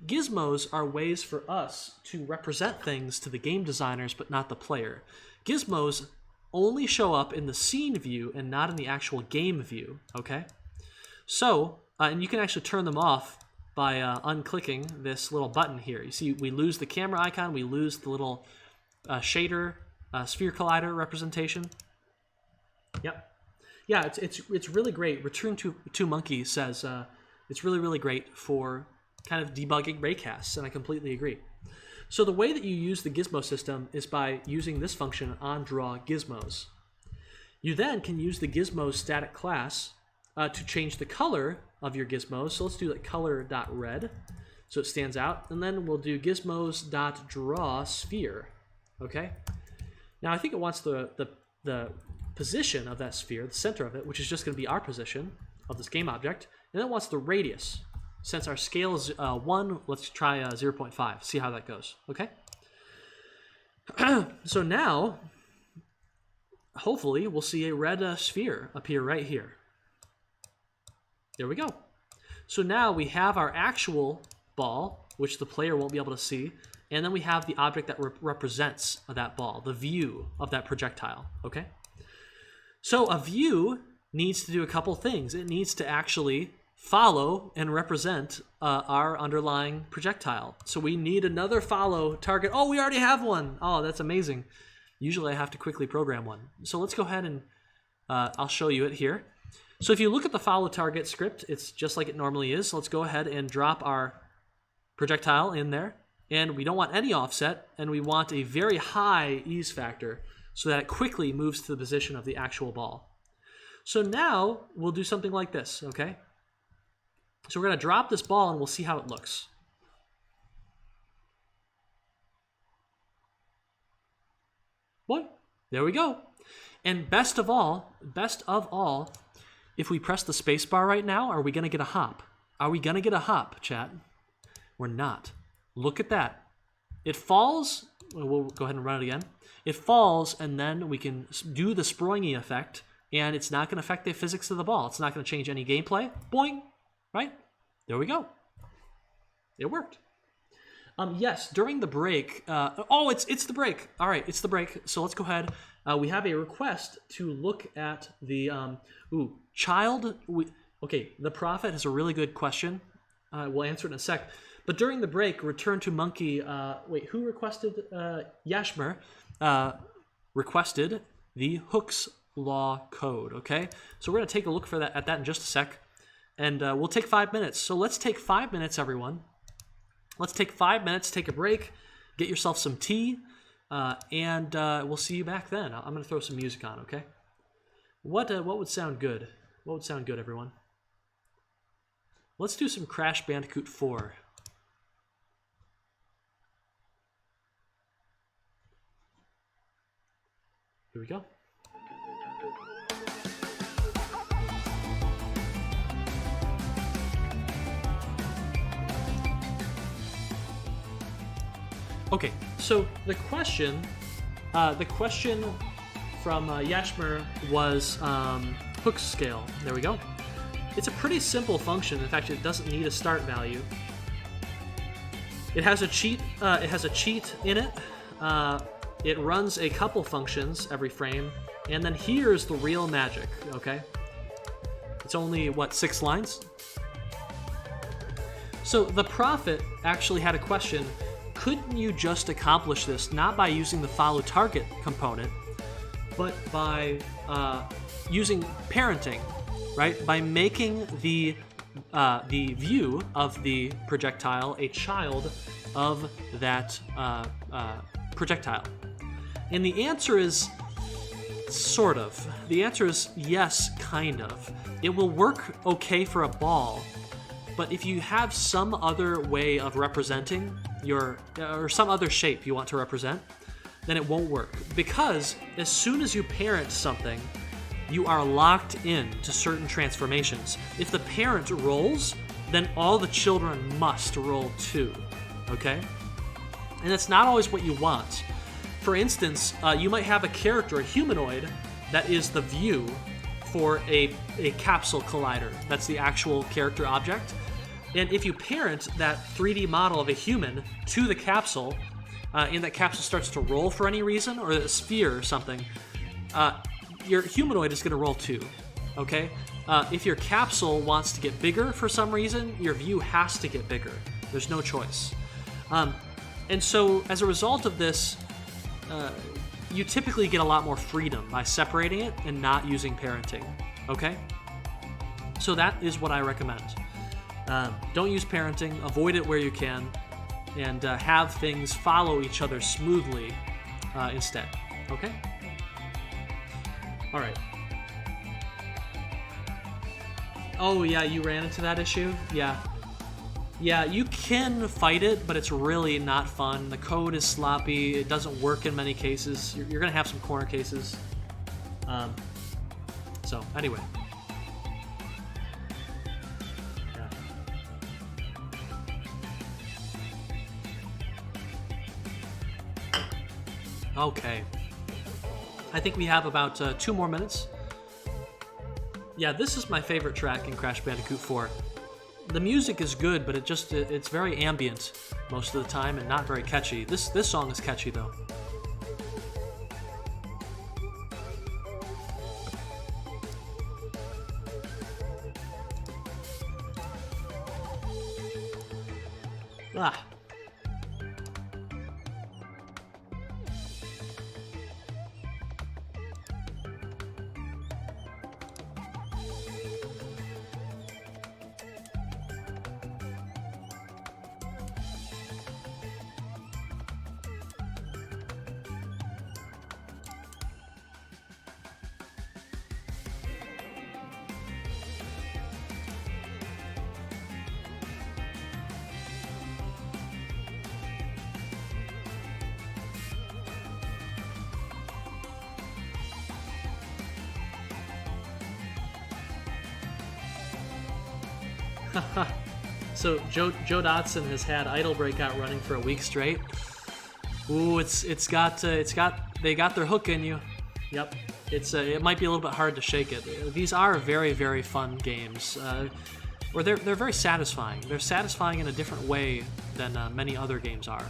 Gizmos are ways for us to represent things to the game designers, but not the player. Gizmos only show up in the scene view and not in the actual game view, okay? So, and you can actually turn them off by unclicking this little button here. You see, we lose the camera icon, we lose the little shader, sphere collider representation. Yep. Yeah, it's really great. Return to Monkey says it's really great for kind of debugging raycasts, and I completely agree. So the way that you use the gizmo system is by using this function onDrawGizmos. You then can use the gizmo static class to change the color of your gizmos. So let's do like color.red so it stands out, and then we'll do gizmos.drawSphere. Okay. Now I think it wants the position of that sphere, the center of it, which is just going to be our position of this game object, and then it wants the radius. Since our scale is 1, let's try 0.5, see how that goes, okay? So now, hopefully, we'll see a red sphere appear right here. There we go. So now we have our actual ball, which the player won't be able to see, and then we have the object that represents that ball, the view of that projectile, okay? So a view needs to do a couple things. It needs to actually follow and represent our underlying projectile. So we need another follow target. Oh, we already have one. Oh, that's amazing. Usually I have to quickly program one. So let's go ahead and I'll show you it here. So if you look at the follow target script, it's just like it normally is. So let's go ahead and drop our projectile in there. And we don't want any offset, and we want a very high ease factor so that it quickly moves to the position of the actual ball. So now we'll do something like this, okay? So we're going to drop this ball and we'll see how it looks. What? There we go. And best of all, if we press the space bar right now, are we going to get a hop? Are we going to get a hop, chat? We're not. Look at that. It falls. We'll go ahead and run it again. It falls, and then we can do the springy effect, and it's not going to affect the physics of the ball. It's not going to change any gameplay. Boing! Right? There we go. It worked. Yes, during the break. It's the break. All right, it's the break. So let's go ahead. We have a request to look at the child. Okay, the Prophet has a really good question. We'll answer it in a sec. But during the break, Return to Monkey. Who requested? Yashmer requested the Hooke's Law code. Okay, so we're gonna take a look at that in just a sec, and we'll take 5 minutes. So let's take 5 minutes, everyone. Let's take 5 minutes, take a break, get yourself some tea, and we'll see you back then. I'm going to throw some music on, okay? What would sound good? What would sound good, everyone? Let's do some Crash Bandicoot 4. Here we go. Okay, so the question from Yashmer was Hooke's scale. There we go. It's a pretty simple function. In fact, it doesn't need a start value. It has a cheat. It has a cheat in it. It runs a couple functions every frame, and then here's the real magic. Okay, it's only what, 6 lines. So the Prophet actually had a question. Couldn't you just accomplish this not by using the follow target component, but by using parenting, right? By making the view of the projectile a child of that projectile? And the answer is sort of. The answer is yes, kind of. It will work okay for a ball, but if you have some other way of representing or some other shape you want to represent, then it won't work. Because as soon as you parent something, you are locked in to certain transformations. If the parent rolls, then all the children must roll too, okay? And that's not always what you want. For instance, you might have a character, a humanoid, that is the view for a capsule collider. That's the actual character object. And if you parent that 3D model of a human to the capsule, and that capsule starts to roll for any reason, or a sphere or something, your humanoid is going to roll too, okay? If your capsule wants to get bigger for some reason, your view has to get bigger. There's no choice. And so as a result of this, you typically get a lot more freedom by separating it and not using parenting, okay? So that is what I recommend. Don't use parenting, avoid it where you can, and have things follow each other smoothly instead, okay? All right. Oh yeah, you ran into that issue? Yeah. Yeah, you can fight it, but it's really not fun. The code is sloppy, it doesn't work in many cases. You're gonna have some corner cases. So, anyway. Okay. I think we have about 2 more minutes. Yeah, this is my favorite track in Crash Bandicoot 4. The music is good, but it's very ambient most of the time and not very catchy. This song is catchy though. Ah. So Joe Dotson has had Idle Breakout running for a week straight. Ooh, they got their hook in you. Yep. It might be a little bit hard to shake it. These are very, very fun games. Or they're very satisfying. They're satisfying in a different way than many other games are.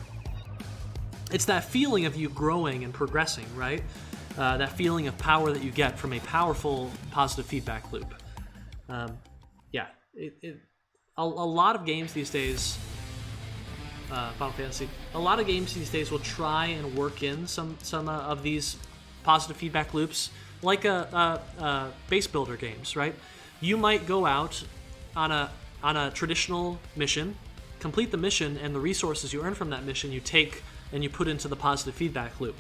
It's that feeling of you growing and progressing, right? That feeling of power that you get from a powerful positive feedback loop. Yeah, a lot of games these days, Final Fantasy, a lot of games these days will try and work in some of these positive feedback loops, like base builder games, right? You might go out on a traditional mission, complete the mission, and the resources you earn from that mission you take and you put into the positive feedback loop.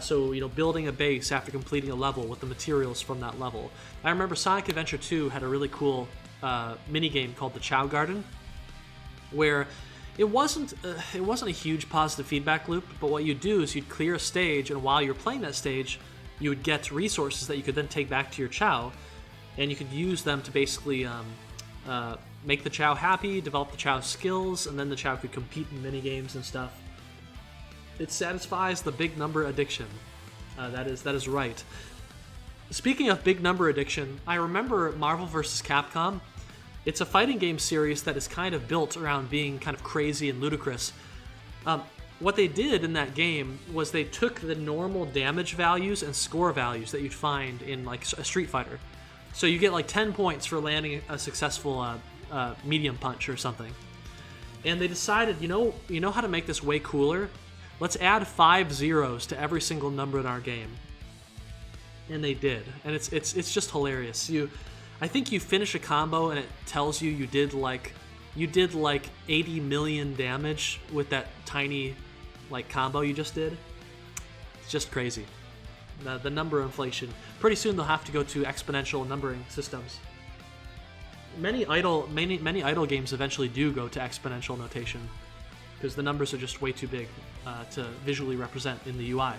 So, building a base after completing a level with the materials from that level. I remember Sonic Adventure 2 had a really cool mini-game called the Chow Garden, where it wasn't a huge positive feedback loop, but what you'd do is you'd clear a stage, and while you're playing that stage, you would get resources that you could then take back to your Chow, and you could use them to basically make the Chow happy, develop the Chow's skills, and then the Chow could compete in mini-games and stuff. It satisfies the big number addiction. That is right. Speaking of big number addiction, I remember Marvel vs. Capcom. It's a fighting game series that is kind of built around being kind of crazy and ludicrous. What they did in that game was they took the normal damage values and score values that you'd find in like a Street Fighter. So you get like 10 points for landing a successful medium punch or something. And they decided, you know how to make this way cooler? Let's add 5 zeros to every single number in our game. And they did. And it's just hilarious. I think you finish a combo and it tells you did like 80 million damage with that tiny combo you just did. It's just crazy. The number inflation. Pretty soon they'll have to go to exponential numbering systems. Many idle games eventually do go to exponential notation, because the numbers are just way too big to visually represent in the UI.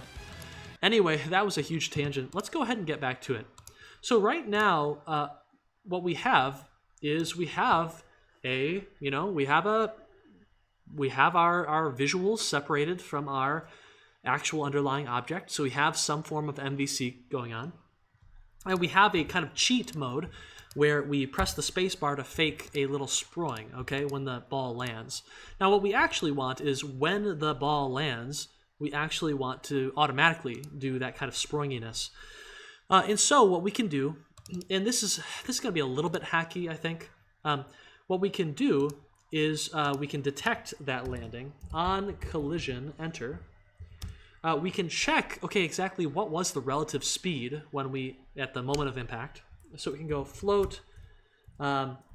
Anyway, that was a huge tangent. Let's go ahead and get back to it. So right now, what we have is we have our visuals separated from our actual underlying object. So we have some form of MVC going on. And we have a kind of cheat mode where we press the space bar to fake a little sproing, okay, when the ball lands. Now what we actually want is when the ball lands, we actually want to automatically do that kind of sproinginess. And so what we can do, and this is going to be a little bit hacky, I think. What we can do is we can detect that landing on collision, enter. We can check, okay, exactly what was the relative speed at the moment of impact. So we can go float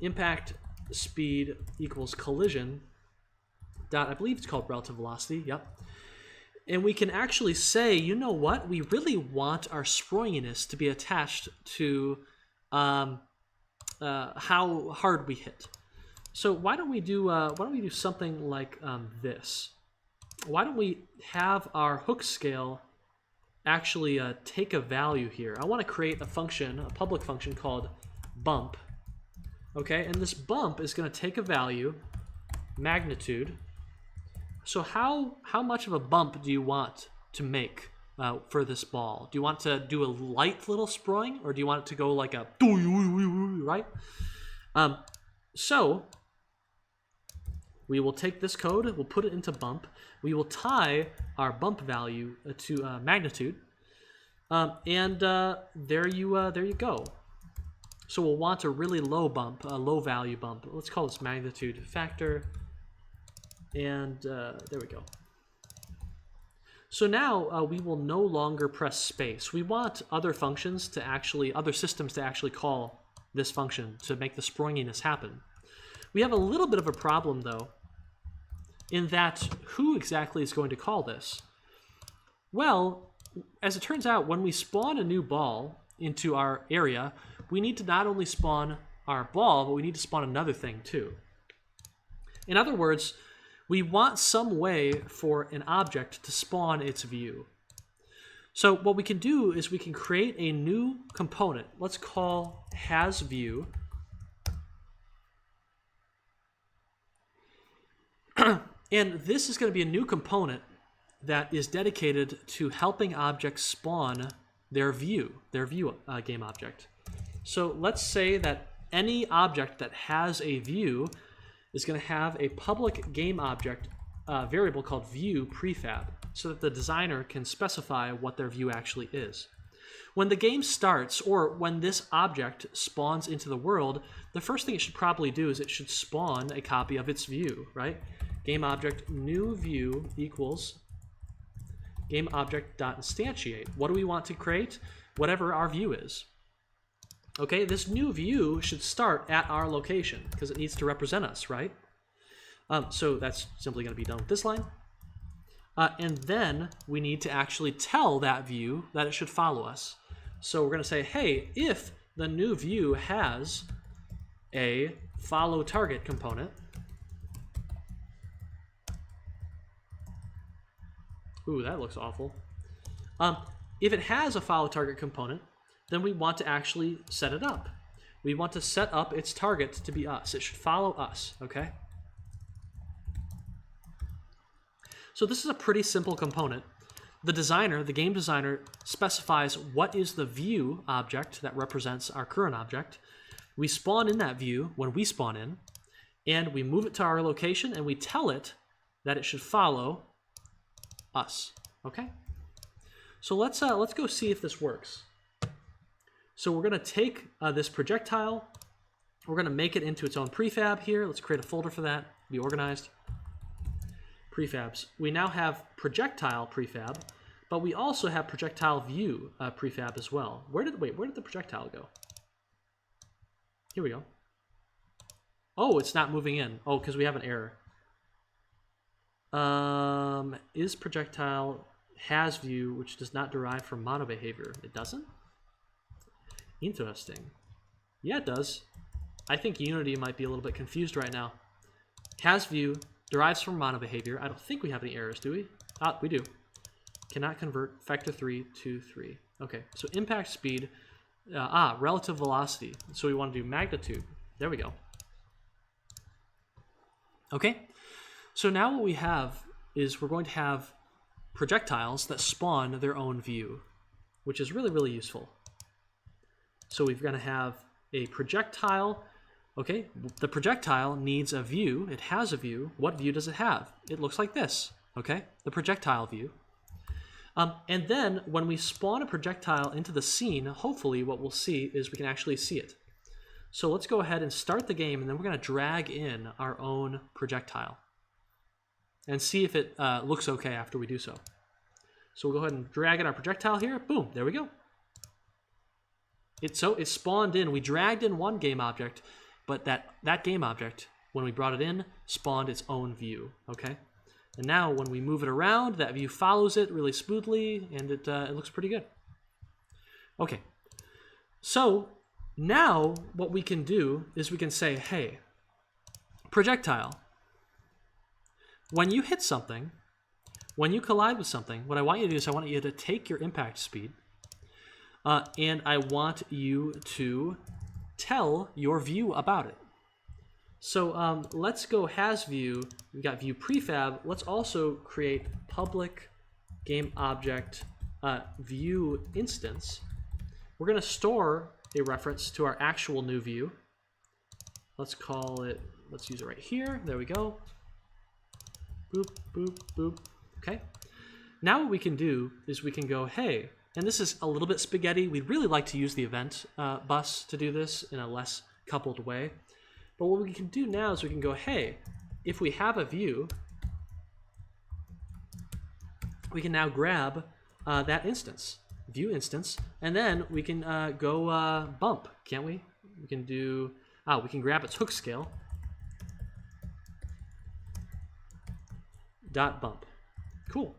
impact speed equals collision dot, I believe it's called relative velocity, yep. And we can actually say, you know what, we really want our sproinginess to be attached to how hard we hit. So why don't we do something like this? Why don't we have our hook scale actually take a value here? I want to create a function, a public function called bump. Okay, and this bump is going to take a value, magnitude. So how much of a bump do you want to make for this ball? Do you want to do a light little sproing, or do you want it to go like a right? So we will take this code, we'll put it into bump. We will tie our bump value to magnitude, and there you go. So we'll want a really low bump, a low value bump. Let's call this magnitude factor, and there we go. So now we will no longer press space. We want other systems to actually call this function to make the sproinginess happen. We have a little bit of a problem though, in that who exactly is going to call this? Well, as it turns out, when we spawn a new ball into our area, we need to not only spawn our ball, but we need to spawn another thing too. In other words, we want some way for an object to spawn its view. So what we can do is we can create a new component. Let's call hasView. And this is going to be a new component that is dedicated to helping objects spawn their view game object. So let's say that any object that has a view is going to have a public game object variable called view prefab, so that the designer can specify what their view actually is. When the game starts, or when this object spawns into the world, the first thing it should probably do is it should spawn a copy of its view, right? Game object new view equals game object dot instantiate. What do we want to create? Whatever our view is. Okay, this new view should start at our location because it needs to represent us, right? So that's simply going to be done with this line. And then we need to actually tell that view that it should follow us. So we're going to say, hey, if the new view has a follow target component, ooh, that looks awful. If it has a follow target component, then we want to actually set it up. We want to set up its target to be us. It should follow us, okay? So this is a pretty simple component. The designer, the game designer, specifies what is the view object that represents our current object. We spawn in that view when we spawn in, and we move it to our location, and we tell it that it should follow us, okay? So let's go see if this works. So we're going to take this projectile, we're going to make it into its own prefab here. Let's create a folder for that, be organized. Prefabs. We now have projectile prefab, but we also have projectile view prefab as well. Where did the projectile go? Here we go. Oh, it's not moving in. Oh, because we have an error. Is projectile has view which does not derive from mono behavior? It doesn't? Interesting. Yeah, it does. I think Unity might be a little bit confused right now. Has view derives from mono behavior. I don't think we have any errors, do we? Ah, we do. Cannot convert factor 3 to 3. Okay, so impact speed, relative velocity. So we want to do magnitude. There we go. Okay, so now what we have is we're going to have projectiles that spawn their own view, which is really, really useful. So we're going to have a projectile. Okay, the projectile needs a view. It has a view. What view does it have? It looks like this, okay? The projectile view. And then when we spawn a projectile into the scene, hopefully what we'll see is we can actually see it. So let's go ahead and start the game, and then we're going to drag in our own projectile and see if it looks okay after we do so. So we'll go ahead and drag in our projectile here. Boom, there we go. It spawned in. We dragged in one game object, but that game object, when we brought it in, spawned its own view, okay? And now when we move it around, that view follows it really smoothly, and it looks pretty good. Okay, so now what we can do is we can say, hey, projectile, when you hit something, when you collide with something, what I want you to do is I want you to take your impact speed, and I want you to tell your view about it. So let's go has view. We've got view prefab. Let's also create public game object view instance. We're going to store a reference to our actual new view. Let's call it, let's use it right here. There we go. Boop, boop, boop. Okay. Now what we can do is we can go, hey, and this is a little bit spaghetti. We'd really like to use the event bus to do this in a less coupled way. But what we can do now is we can go, hey, if we have a view, we can now grab that instance, view instance, and then we can go bump, can't we? We can do, we can grab its hook scale, dot bump. Cool.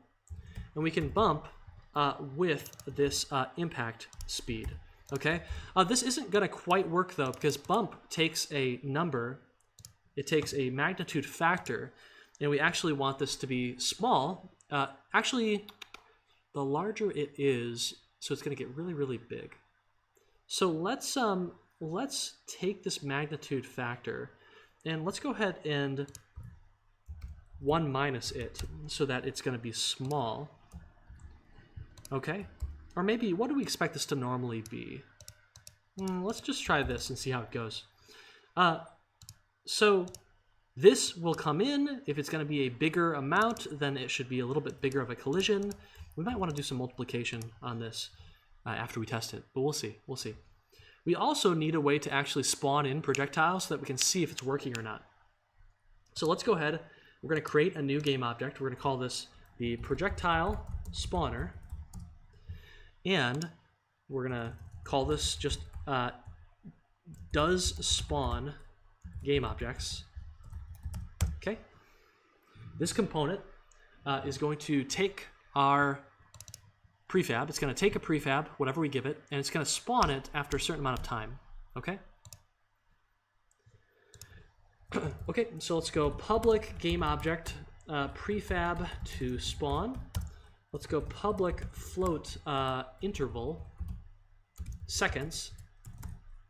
And we can bump with this impact speed. Okay, this isn't going to quite work though, because bump takes a number, it takes a magnitude factor, and we actually want this to be small. Actually, the larger it is, so it's going to get really, really big. So let's take this magnitude factor, and let's go ahead and 1 minus it so that it's going to be small. Okay? Or maybe, what do we expect this to normally be? Let's just try this and see how it goes. So this will come in. If it's going to be a bigger amount, then it should be a little bit bigger of a collision. We might want to do some multiplication on this after we test it, but we'll see. We'll see. We also need a way to actually spawn in projectiles so that we can see if it's working or not. So let's go ahead. We're going to create a new game object. We're going to call this the projectile spawner. And we're going to call this just does spawn game objects. Okay. This component is going to take our prefab. It's going to take a prefab, whatever we give it, and it's going to spawn it after a certain amount of time. Okay? Okay, so let's go public game object prefab to spawn. Let's go public float interval seconds.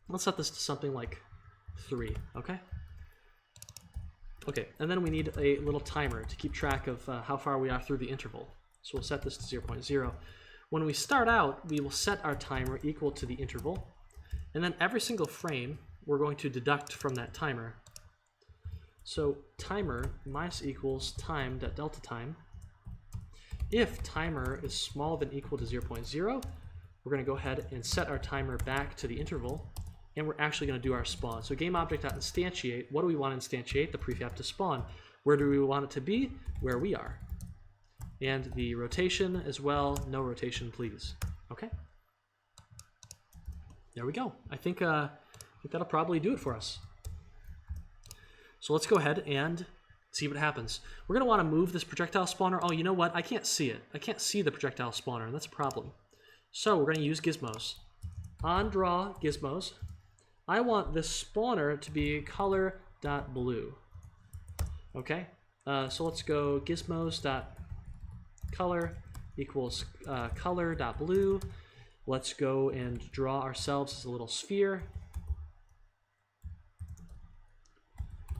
Let's set this to something like 3, okay? Okay, and then we need a little timer to keep track of how far we are through the interval. So we'll set this to 0.0. When we start out, we will set our timer equal to the interval, and then every single frame we're going to deduct from that timer. So timer minus equals time.delta time. If timer is smaller than equal to 0.0, we're going to go ahead and set our timer back to the interval, and we're actually going to do our spawn. So GameObject.instantiate, what do we want to instantiate? The prefab to spawn. Where do we want it to be? Where we are. And the rotation as well, no rotation please. Okay. There we go. I think that'll probably do it for us. So let's go ahead and see what happens. We're going to want to move this projectile spawner. Oh, you know what? I can't see it. I can't see the projectile spawner, and that's a problem. So we're going to use gizmos. On draw gizmos, I want this spawner to be color.blue. Okay, so let's go gizmos.color equals color.blue. Let's go and draw ourselves as a little sphere.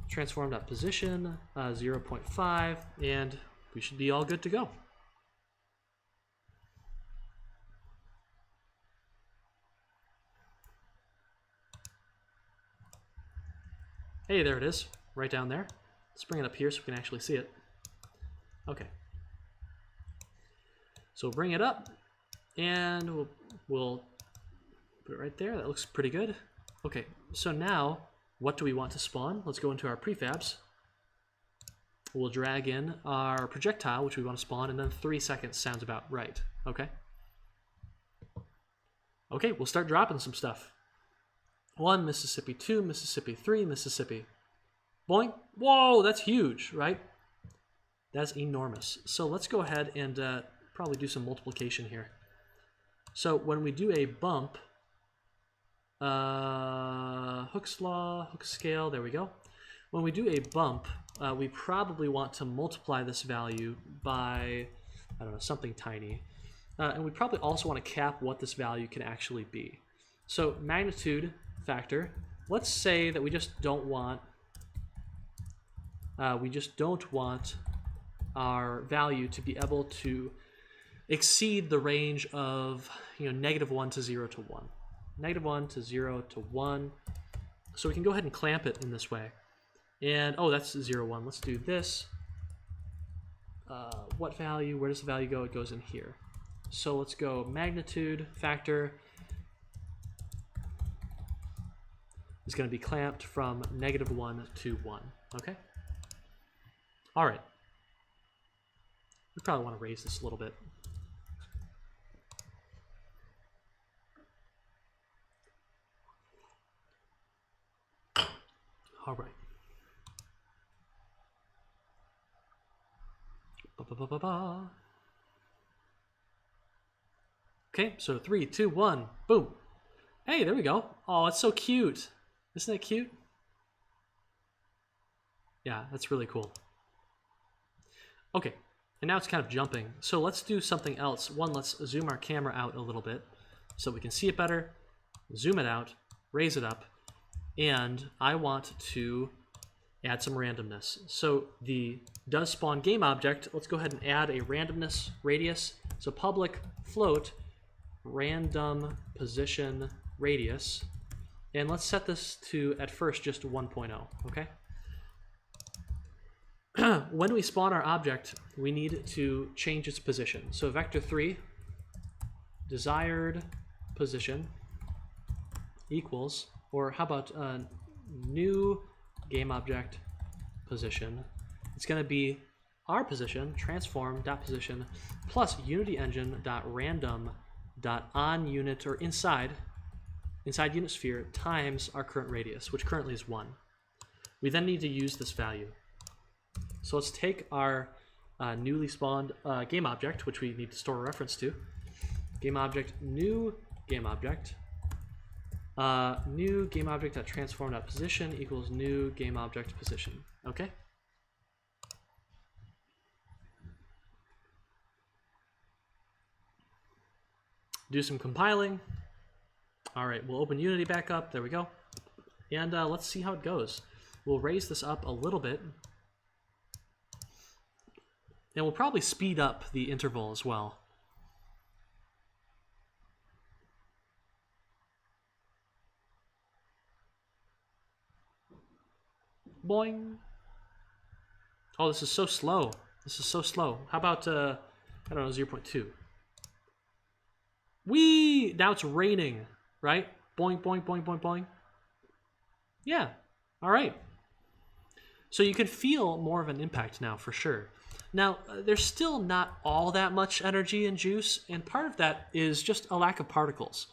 Transform.position 0.5, and we should be all good to go. Hey, there it is, right down there. Let's bring it up here so we can actually see it. Okay. So we'll bring it up, and we'll put it right there. That looks pretty good. Okay, so now, what do we want to spawn? Let's go into our prefabs. We'll drag in our projectile, which we want to spawn, and then 3 seconds sounds about right. Okay? Okay, we'll start dropping some stuff. 1, Mississippi, 2, Mississippi, 3, Mississippi. Boing. Whoa, that's huge, right? That's enormous. So let's go ahead and probably do some multiplication here. So when we do a bump, Hooke's law, Hooke's scale, there we go. When we do a bump, we probably want to multiply this value by, I don't know, something tiny. And we probably also want to cap what this value can actually be. So magnitude factor, let's say that we just don't want our value to be able to exceed the range of, -1 to 0 to 1. -1 to 0 to 1. So we can go ahead and clamp it in this way. And, oh, that's 0, 1. Let's do this. What value? Where does the value go? It goes in here. So let's go magnitude factor is going to be clamped from -1 to 1. Okay? All right. We probably want to raise this a little bit. All right. Okay, so 3, 2, 1, boom. Hey, there we go. Oh, it's so cute. Isn't that cute? Yeah, that's really cool. Okay, and now it's kind of jumping. So let's do something else. One, let's zoom our camera out a little bit so we can see it better. Zoom it out, raise it up, and I want to add some randomness. So the does spawn game object, let's go ahead and add a randomness radius. So public float random position radius. And let's set this to, at first, just 1.0, okay? When we spawn our object, we need to change its position. So vector3 desired position equals, or how about new game object position? It's going to be our position, transform.position, plus unityengine.random.onUnit, or inside unit sphere, times our current radius, which currently is 1. We then need to use this value. So let's take our newly spawned game object, which we need to store a reference to. Game object, new game object. New game object.transform.position equals new game object position. Okay? Do some compiling. All right, we'll open Unity back up. There we go. And let's see how it goes. We'll raise this up a little bit. And we'll probably speed up the interval as well. Boing. Oh, this is so slow. This is so slow. How about, I don't know, 0.2? Whee! Now it's raining, right? Boing, boing, boing, boing, boing. Yeah. All right. So you can feel more of an impact now, for sure. Now, there's still not all that much energy and juice, and part of that is just a lack of particles.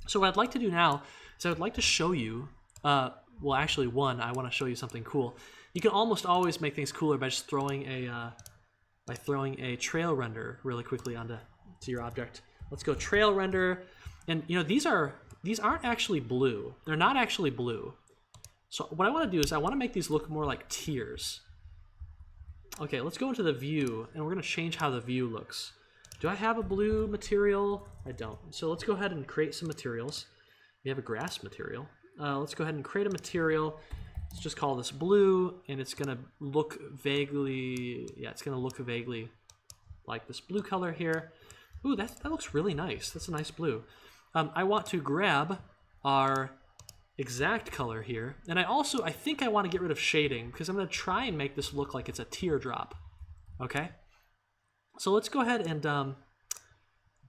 So what I'd like to do now is I would like to show you, well, actually, I want to show you something cool. You can almost always make things cooler by just throwing a trail render really quickly onto your object. Let's go trail render, and you know these aren't actually blue. They're not actually blue. So what I want to do is I want to make these look more like tiers. Okay, let's go into the view, and we're going to change how the view looks. Do I have a blue material? I don't. So let's go ahead and create some materials. We have a grass material. Let's go ahead and create a material. Let's just call this blue, and it's going to look vaguely, it's going to look vaguely like this blue color here. Ooh, that looks really nice. That's a nice blue. I want to grab our exact color here, and I think I want to get rid of shading because I'm going to try and make this look like it's a teardrop. Okay? So let's go ahead and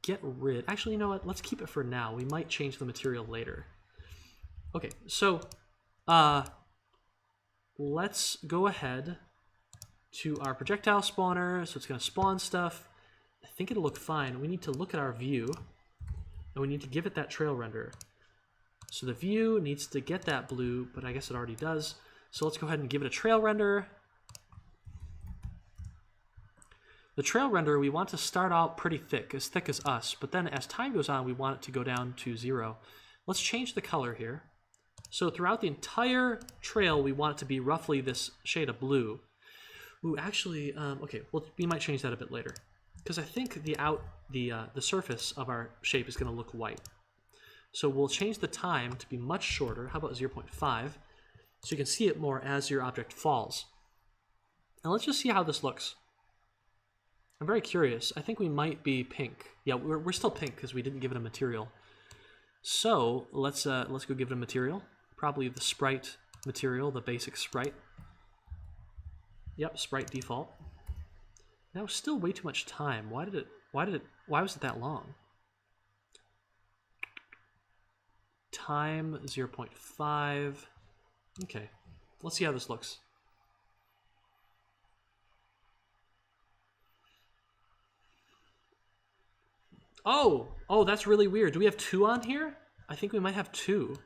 get rid. Actually, you know what? Let's keep it for now. We might change the material later. Okay, so let's go ahead to our projectile spawner. So it's going to spawn stuff. I think it'll look fine. We need to look at our view, and we need to give it that trail render. So the view needs to get that blue, but I guess it already does. So let's go ahead and give it a trail render. The trail render, we want to start out pretty thick as us, but then as time goes on, we want it to go down to 0. Let's change the color here. So throughout the entire trail, we want it to be roughly this shade of blue. Ooh, actually, okay, well, we might change that a bit later, because I think the surface of our shape is going to look white. So we'll change the time to be much shorter. How about 0.5? So you can see it more as your object falls. And let's just see how this looks. I'm very curious. I think we might be pink. Yeah, we're still pink because we didn't give it a material. So let's go give it a material. Probably the sprite material, the basic sprite. Yep, sprite default. That was still way too much time. Why was it that long? Time 0.5. Okay, let's see how this looks. Oh, that's really weird. Do we have 2 on here? I think we might have 2.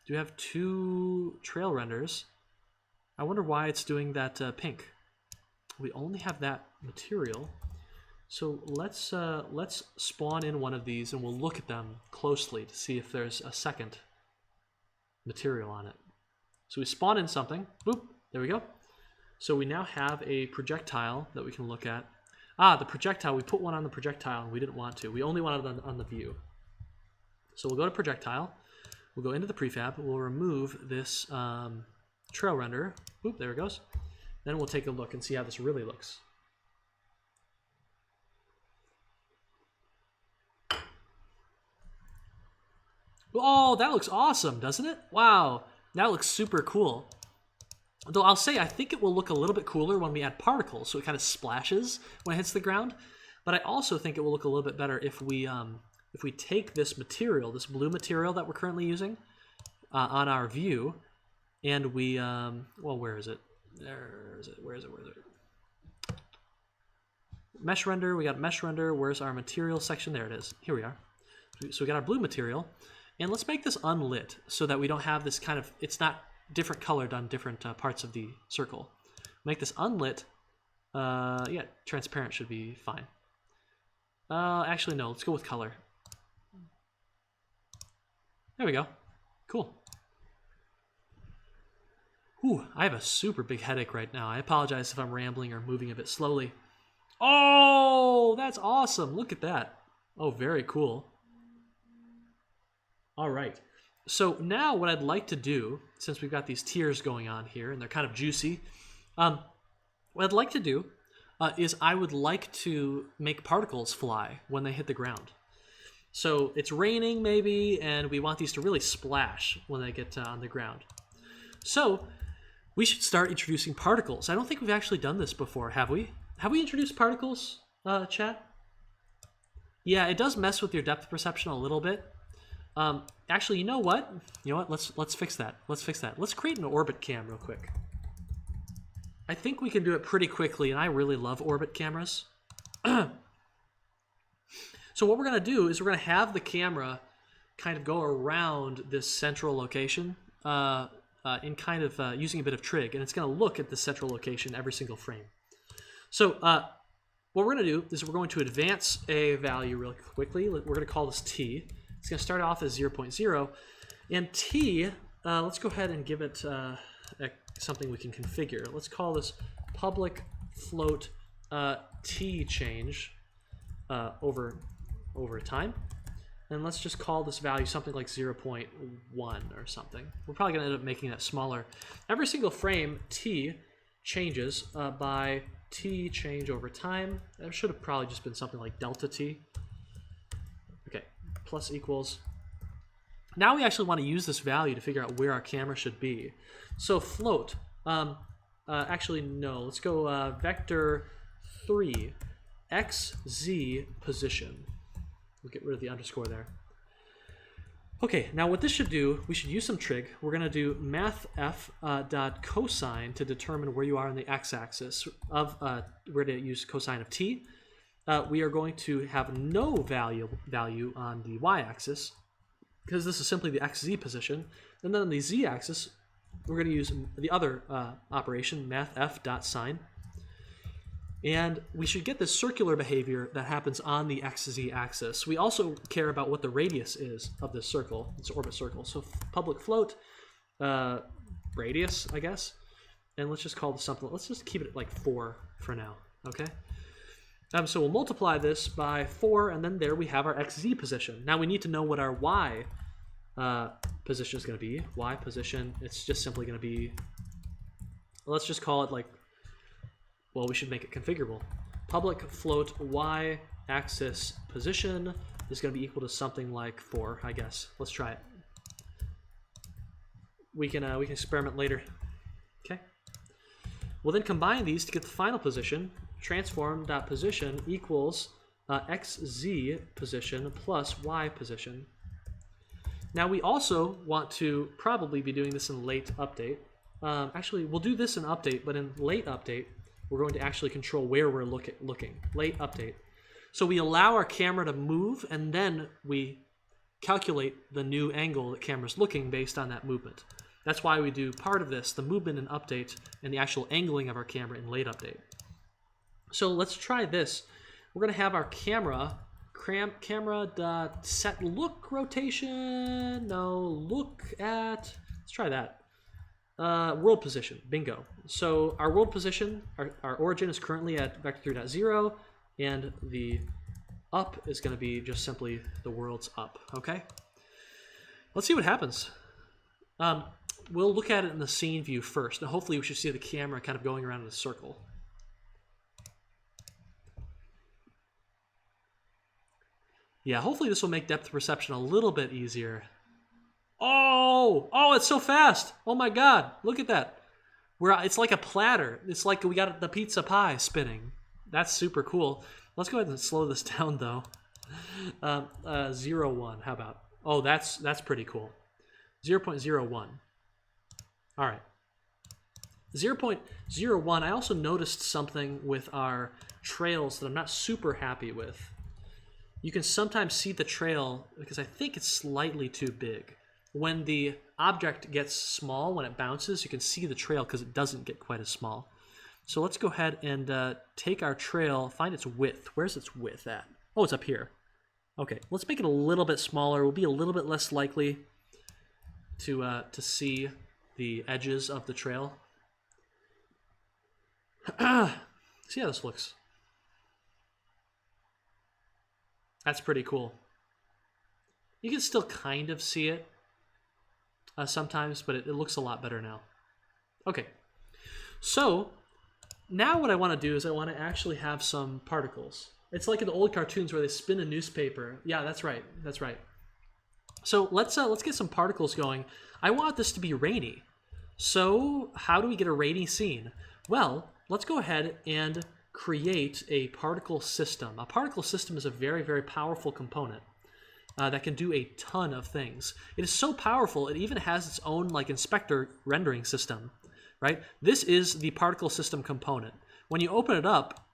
Do we have 2 trail renders? I wonder why it's doing that pink. We only have that material. So let's spawn in one of these, and we'll look at them closely to see if there's a second material on it. So we spawn in something. Boop. There we go. So we now have a projectile that we can look at. The projectile. We put one on the projectile, and we didn't want to. We only wanted it on the view. So we'll go to projectile. We'll go into the prefab. We'll remove this trail render. Oop, there it goes. Then we'll take a look and see how this really looks. Oh, that looks awesome, doesn't it? Wow, that looks super cool. Though I'll say I think it will look a little bit cooler when we add particles, so it kind of splashes when it hits the ground. But I also think it will look a little bit better if we take this material, this blue material that we're currently using on our view, and we well, where is it? There is it. Where is it? Where is it? Mesh render. We got mesh render. Where's our material section? There it is. Here we are. So we got our blue material. And let's make this unlit so that we don't have this kind of, it's not different colored on different parts of the circle. Make this unlit. Yeah, transparent should be fine. Actually, no, let's go with color. There we go. Cool. Ooh, I have a super big headache right now. I apologize if I'm rambling or moving a bit slowly. Oh, that's awesome. Look at that. Oh, very cool. All right, so now what I'd like to do, since we've got these tiers going on here and they're kind of juicy, what I'd like to do is I would like to make particles fly when they hit the ground. So it's raining maybe, and we want these to really splash when they get on the ground. So we should start introducing particles. I don't think we've actually done this before, have we? Have we introduced particles, chat? Yeah, it does mess with your depth perception a little bit. Actually, you know what? Let's fix that. Let's create an orbit cam real quick. I think we can do it pretty quickly, and I really love orbit cameras. So what we're gonna do is we're gonna have the camera kind of go around this central location in kind of using a bit of trig, and it's gonna look at the central location every single frame. So what we're gonna do is we're going to advance a value really quickly. We're gonna call this t. It's going to start off as 0.0, and t, let's go ahead and give it something we can configure. Let's call this public float t change over time, and let's just call this value something like 0.1 or something. We're probably going to end up making that smaller. Every single frame t changes by t change over time. That should have probably just been something like delta t. Plus equals. Now we actually want to use this value to figure out where our camera should be. So float. Actually, no. Let's go vector 3 xz position. We'll get rid of the underscore there. Okay, now what this should do, we should use some trig. We're going to do mathf dot cosine to determine where you are on the x-axis of. We're going to use cosine of t. We are going to have no value on the y-axis because this is simply the xz position. And then on the z-axis, we're going to use the other operation, mathf.sine. And we should get this circular behavior that happens on the xz axis. We also care about what the radius is of this circle, this orbit circle. So public float radius, I guess. And let's just call this something. Let's just keep it at like 4 for now, okay? So we'll multiply this by 4, and then there we have our xz position. Now we need to know what our y position is going to be. Y position, it's just simply going to be, let's just call it like, well, we should make it configurable. Public float y axis position is going to be equal to something like 4, I guess. Let's try it. We can experiment later. Okay. We'll then combine these to get the final position. Transform.position equals xz position plus y position. Now we also want to probably be doing this in late update. Actually, we'll do this in update, but in late update, we're going to actually control where we're looking. Late update. So we allow our camera to move, and then we calculate the new angle the camera's looking based on that movement. That's why we do part of this, the movement in update, and the actual angling of our camera in late update. So let's try this. We're going to have our camera set look rotation. No, look at, let's try that. World position, bingo. So our world position, our origin is currently at vector 3.0, and the up is going to be just simply the world's up, okay? Let's see what happens. we'll look at it in the scene view first, and hopefully we should see the camera kind of going around in a circle. Yeah, hopefully this will make depth perception a little bit easier. Oh, it's so fast. Oh my God, look at that. It's like a platter. It's like we got the pizza pie spinning. That's super cool. Let's go ahead and slow this down though. 0.1, how about? Oh, that's pretty cool. 0.01. All right. 0.01, I also noticed something with our trails that I'm not super happy with. You can sometimes see the trail because I think it's slightly too big. When the object gets small, when it bounces, you can see the trail because it doesn't get quite as small. So let's go ahead and take our trail, find its width. Where's its width at? Oh, it's up here. Okay, let's make it a little bit smaller. We'll be a little bit less likely to see the edges of the trail. See how this looks. That's pretty cool. You can still kind of see it sometimes, but it looks a lot better now. Okay, so now what I want to do is I want to actually have some particles. It's like in the old cartoons where they spin a newspaper. Yeah, that's right. That's right. So let's get some particles going. I want this to be rainy. So how do we get a rainy scene? Well, let's go ahead and create a particle system. A particle system is a very, very powerful component that can do a ton of things. It is so powerful, it even has its own like inspector rendering system, right? This is the particle system component. When you open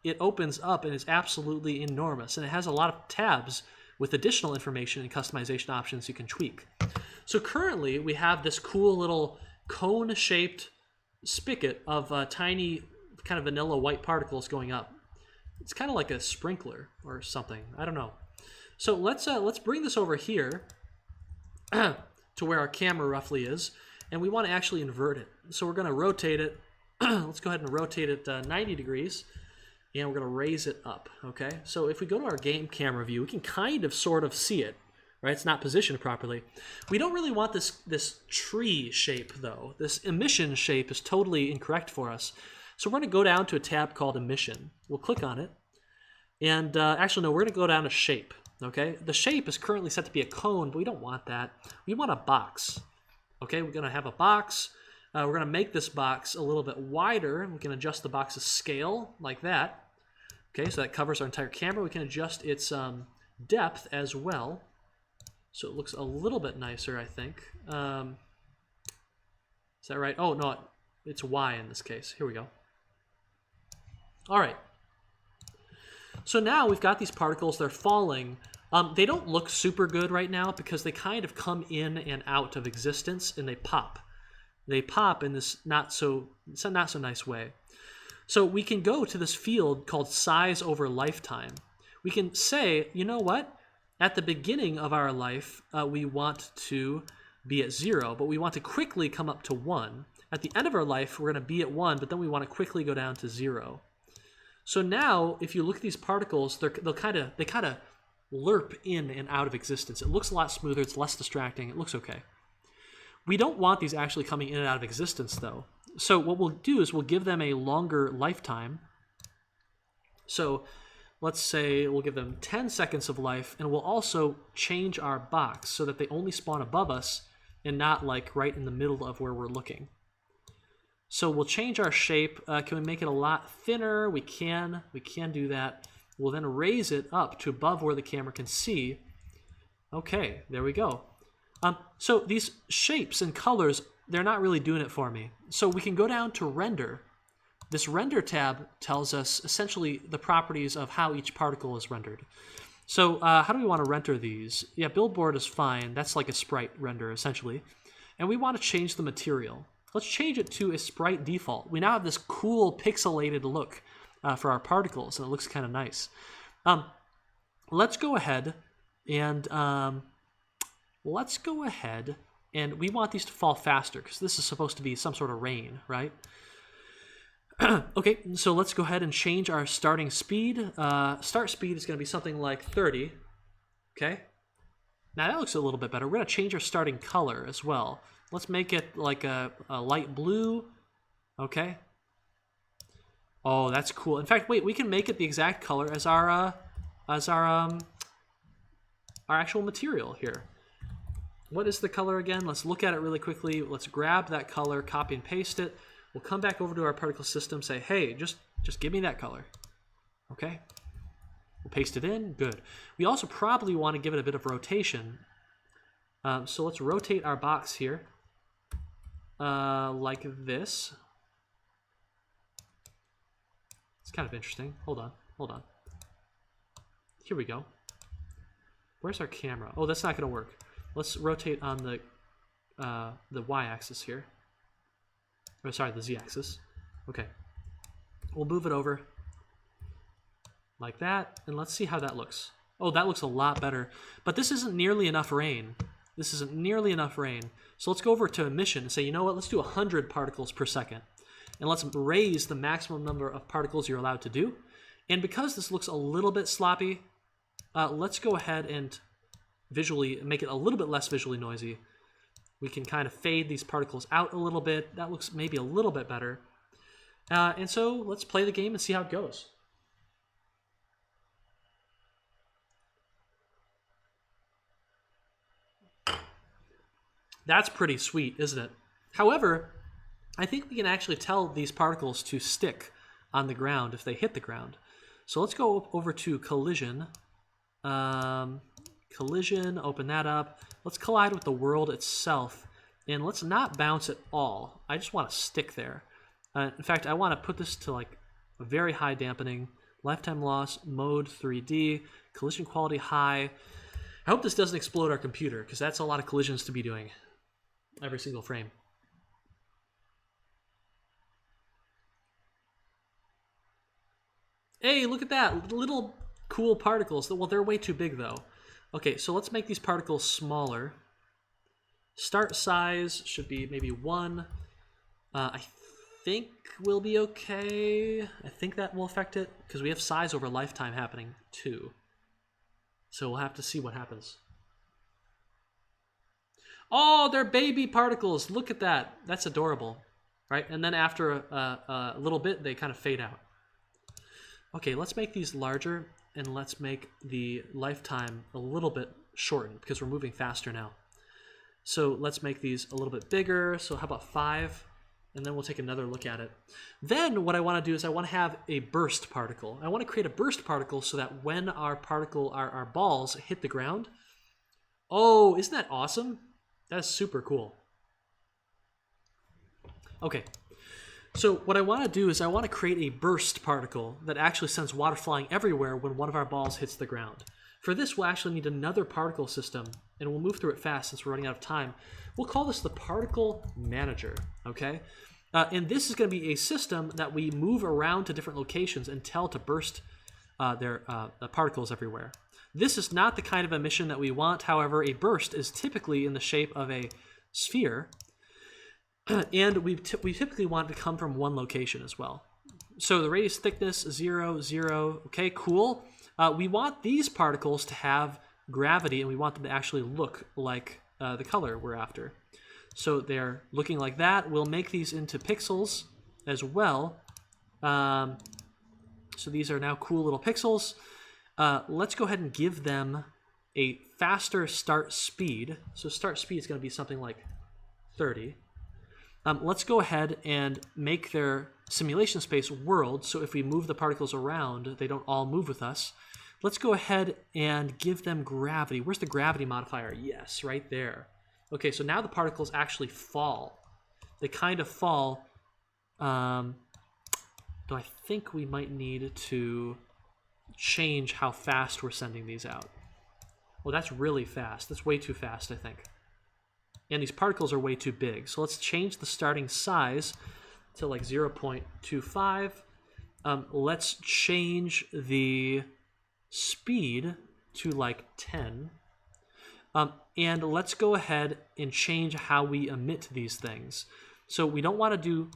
it opens up and is absolutely enormous, and it has a lot of tabs with additional information and customization options you can tweak. So currently we have this cool little cone-shaped spigot of tiny kind of vanilla white particles going up. It's kind of like a sprinkler or something. I don't know. So let's bring this over here to where our camera roughly is, and we want to actually invert it. So we're going to rotate it. Let's go ahead and rotate it 90 degrees, and we're going to raise it up. Okay. So if we go to our game camera view, we can kind of sort of see it. Right? It's not positioned properly. We don't really want this tree shape though. This emission shape is totally incorrect for us. So we're going to go down to a tab called Emission. We'll click on it. And actually, no, we're going to go down to Shape. Okay? The shape is currently set to be a cone, but we don't want that. We want a box. Okay? We're going to have a box. We're going to make this box a little bit wider. We can adjust the box's scale like that. Okay? So that covers our entire camera. We can adjust its depth as well. So it looks a little bit nicer, I think. Is that right? Oh, no, it's Y in this case. Here we go. All right. So now we've got these particles. They're falling. They don't look super good right now because they kind of come in and out of existence, and they pop. They pop in this not so nice way. So we can go to this field called size over lifetime. We can say, you know what? At the beginning of our life, we want to be at 0, but we want to quickly come up to 1. At the end of our life, we're going to be at 1, but then we want to quickly go down to 0. So now, if you look at these particles, they kind of lerp in and out of existence. It looks a lot smoother. It's less distracting. It looks okay. We don't want these actually coming in and out of existence, though. So what we'll do is we'll give them a longer lifetime. So let's say we'll give them 10 seconds of life, and we'll also change our box so that they only spawn above us and not like right in the middle of where we're looking. So we'll change our shape. Can we make it a lot thinner? We can do that. We'll then raise it up to above where the camera can see. Okay, there we go. So these shapes and colors, they're not really doing it for me. So we can go down to Render. This Render tab tells us essentially the properties of how each particle is rendered. So how do we want to render these? Yeah, Billboard is fine. That's like a sprite render, essentially. And we want to change the material. Let's change it to a sprite default. We now have this cool pixelated look for our particles, and it looks kind of nice. Let's go ahead and we want these to fall faster because this is supposed to be some sort of rain, right? Okay, so let's go ahead and change our starting speed. Start speed is going to be something like 30. Okay. Now that looks a little bit better. We're going to change our starting color as well. Let's make it like a light blue. Okay. Oh, that's cool. In fact, wait, we can make it the exact color as our actual material here. What is the color again? Let's look at it really quickly. Let's grab that color, copy and paste it. We'll come back over to our particle system, say, hey, just give me that color. Okay. We'll paste it in. Good. We also probably want to give it a bit of rotation. So let's rotate our box here like this. It's kind of interesting. Hold on. Here we go. Where's our camera? Oh, that's not going to work. Let's rotate on the y-axis here. Or sorry, the z-axis. Okay. We'll move it over like that, and let's see how that looks. Oh, that looks a lot better. But this isn't nearly enough rain. This isn't nearly enough rain. So let's go over to emission and say, you know what, let's do 100 particles per second. And let's raise the maximum number of particles you're allowed to do. And because this looks a little bit sloppy, let's go ahead and visually make it a little bit less visually noisy. We can kind of fade these particles out a little bit. That looks maybe a little bit better. And so let's play the game and see how it goes. That's pretty sweet, isn't it? However, I think we can actually tell these particles to stick on the ground if they hit the ground. So let's go over to collision. Collision, open that up. Let's collide with the world itself. And let's not bounce at all. I just want to stick there. In fact, I want to put this to like a very high dampening. Lifetime loss, mode 3D, collision quality high. I hope this doesn't explode our computer, because that's a lot of collisions to be doing every single frame. Hey, look at that. Little cool particles. Well, they're way too big, though. Okay, so let's make these particles smaller. Start size should be maybe 1. I think we'll be okay. I think that will affect it, because we have size over lifetime happening, too. So we'll have to see what happens. Oh, they're baby particles. Look at that. That's adorable, right? And then after a little bit, they kind of fade out. Okay, let's make these larger, and let's make the lifetime a little bit shortened, because we're moving faster now. So let's make these a little bit bigger. So how about 5? And then we'll take another look at it. Then what I want to do is I want to have a burst particle. I want to create a burst particle so that when our balls hit the ground, oh, isn't that awesome? That's super cool. Okay, so what I want to do is I want to create a burst particle that actually sends water flying everywhere when one of our balls hits the ground. For this, we'll actually need another particle system, and we'll move through it fast since we're running out of time. We'll call this the particle manager, okay? And this is going to be a system that we move around to different locations and tell to burst their particles everywhere. This is not the kind of emission that we want. However, a burst is typically in the shape of a sphere, and we typically want it to come from one location as well. So the radius thickness, 0, 0, okay, cool. We want these particles to have gravity, and we want them to actually look like the color we're after. So they're looking like that. We'll make these into pixels as well. So these are now cool little pixels. Let's go ahead and give them a faster start speed. So start speed is going to be something like 30. Let's go ahead and make their simulation space world. So if we move the particles around, they don't all move with us. Let's go ahead and give them gravity. Where's the gravity modifier? Yes, right there. Okay, so now the particles actually fall. They kind of fall. Though I think we might need to change how fast we're sending these out. Well, that's really fast. That's way too fast, I think. And these particles are way too big. So let's change the starting size to like 0.25. Let's change the speed to like 10. And let's go ahead and change how we emit these things. So we don't want to do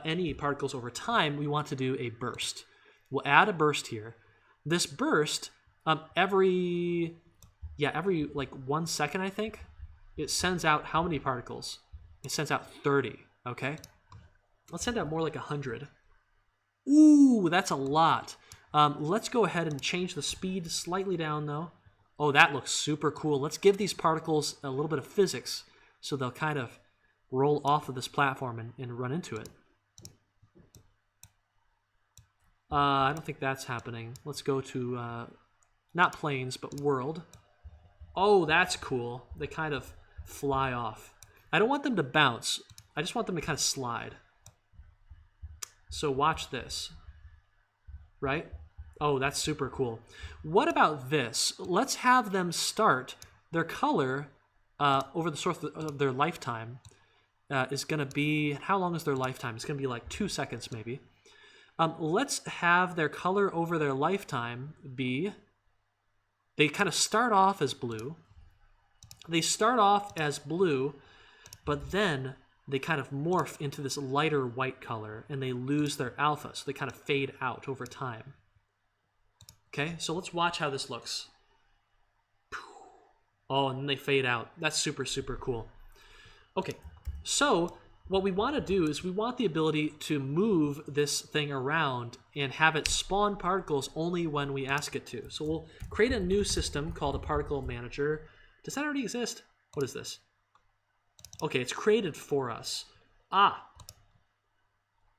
any particles over time. We want to do a burst. We'll add a burst here. This burst, every like 1 second, I think, it sends out how many particles? It sends out 30, okay? Let's send out more like 100. Ooh, that's a lot. Let's go ahead and change the speed slightly down, though. Oh, that looks super cool. Let's give these particles a little bit of physics so they'll kind of roll off of this platform and run into it. I don't think that's happening. Let's go to, not planes, but world. Oh, that's cool. They kind of fly off. I don't want them to bounce. I just want them to kind of slide. So watch this. Right? Oh, that's super cool. What about this? Let's have them start. Their color over the source of their lifetime is going to be... How long is their lifetime? It's going to be like 2 seconds maybe. Let's have their color over their lifetime be... They kind of start off as blue. They start off as blue, but then they kind of morph into this lighter white color, and they lose their alpha, so they kind of fade out over time. Okay, so let's watch how this looks. Oh, and then they fade out. That's super, super cool. Okay, so what we want to do is we want the ability to move this thing around and have it spawn particles only when we ask it to. So we'll create a new system called a particle manager. Does that already exist? What is this? Okay, it's created for us.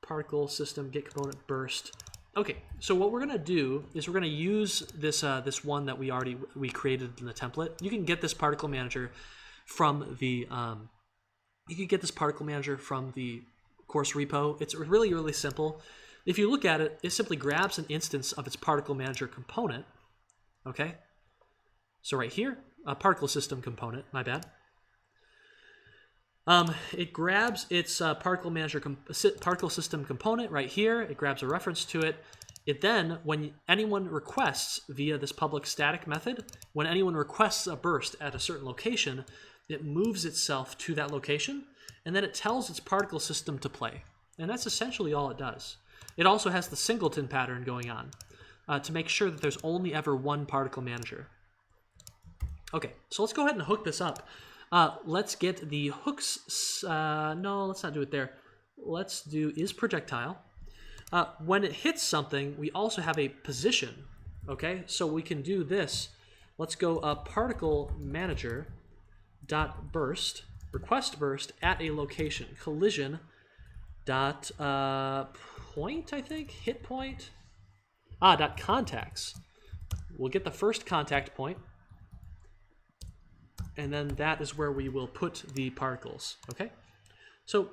Particle system, get component burst. Okay, so what we're gonna do is we're gonna use this this one that we created in the template. You can get this particle manager from the course repo. It's really, really simple. If you look at it, it simply grabs an instance of its particle manager component. Okay, so right here, a particle system component. My bad. It grabs its particle system component right here. It grabs a reference to it. It then, when anyone requests via this public static method, when anyone requests a burst at a certain location, it moves itself to that location, and then it tells its particle system to play. And that's essentially all it does. It also has the singleton pattern going on to make sure that there's only ever one particle manager. Okay, so let's go ahead and hook this up. Let's get the hooks. No, let's not do it there. Let's do is projectile. When it hits something, we also have a position. Okay, so we can do this. Let's go particle manager dot burst, request burst at a location, collision dot point, I think, hit point. Dot contacts. We'll get the first contact point. And then that is where we will put the particles, okay? So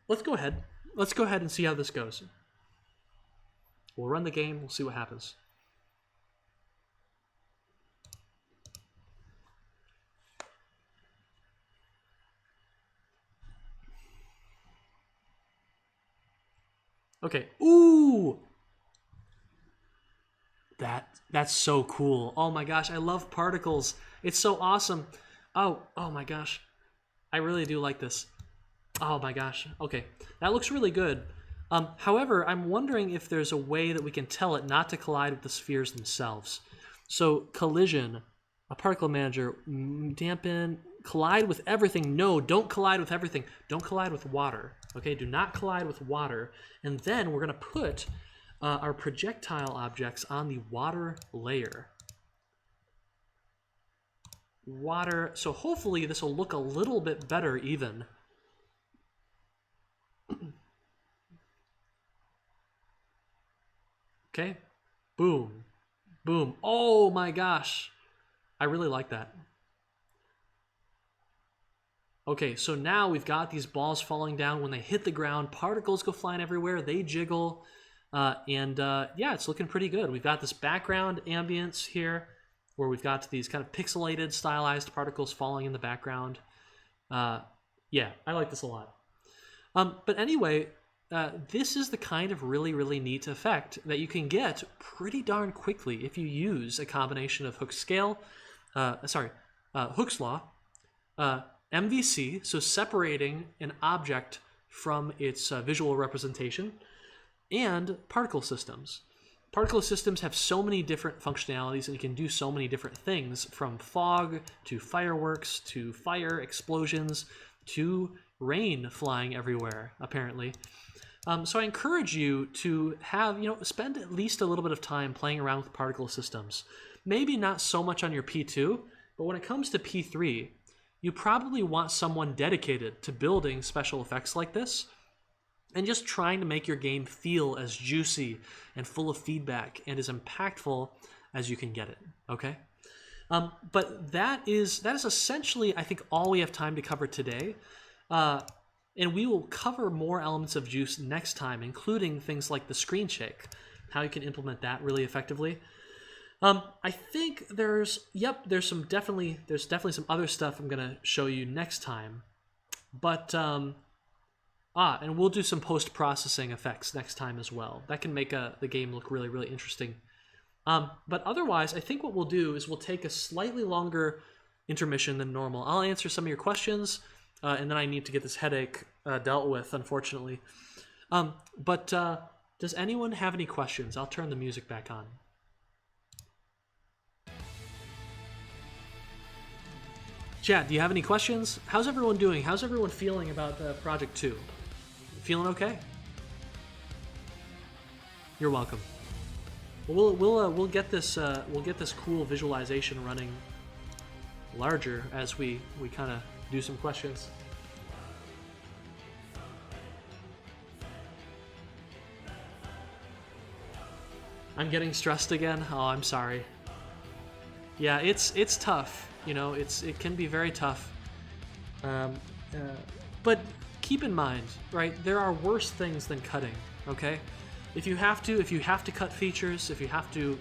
let's go ahead. Let's go ahead and see how this goes. We'll run the game. We'll see what happens. Okay. Ooh! That's so cool. Oh my gosh, I love particles. It's so awesome. Oh my gosh. I really do like this. Oh my gosh. Okay, that looks really good. However, I'm wondering if there's a way that we can tell it not to collide with the spheres themselves. So collision, a particle manager, dampen, collide with everything. No, don't collide with everything. Don't collide with water. Okay, do not collide with water. And then we're gonna put our projectile objects on the water layer. Water, so hopefully this will look a little bit better even. Okay, boom, boom. Oh my gosh, I really like that. Okay, so now we've got these balls falling down. When they hit the ground, particles go flying everywhere, they jiggle. Yeah, it's looking pretty good. We've got this background ambience here where we've got these kind of pixelated, stylized particles falling in the background. Yeah, I like this a lot. But anyway, this is the kind of really, really neat effect that you can get pretty darn quickly if you use a combination of Hooke's law, MVC, so separating an object from its visual representation, and particle systems. Particle systems have so many different functionalities and you can do so many different things, from fog to fireworks to fire explosions. to rain flying everywhere, apparently. So I encourage you to have, spend at least a little bit of time playing around with particle systems. Maybe not so much on your P2, but when it comes to P3, you probably want someone dedicated to building special effects like this and just trying to make your game feel as juicy and full of feedback and as impactful as you can get it, okay? But that is essentially, I think, all we have time to cover today. And we will cover more elements of Juice next time, including things like the screen shake, how you can implement that really effectively. I think there's definitely some other stuff I'm gonna show you next time, but and we'll do some post-processing effects next time as well. That can make the game look really, really interesting. But otherwise, I think what we'll do is we'll take a slightly longer intermission than normal. I'll answer some of your questions, and then I need to get this headache dealt with, unfortunately. But does anyone have any questions? I'll turn the music back on. Chat, do you have any questions? How's everyone doing? How's everyone feeling about Project 2? Feeling okay? You're welcome. We'll get this cool visualization running larger as we kind of do some questions. I'm getting stressed again. Oh, I'm sorry. Yeah, it's tough. It can be very tough. But keep in mind, right? There are worse things than cutting. Okay. If you have to cut features, if you have to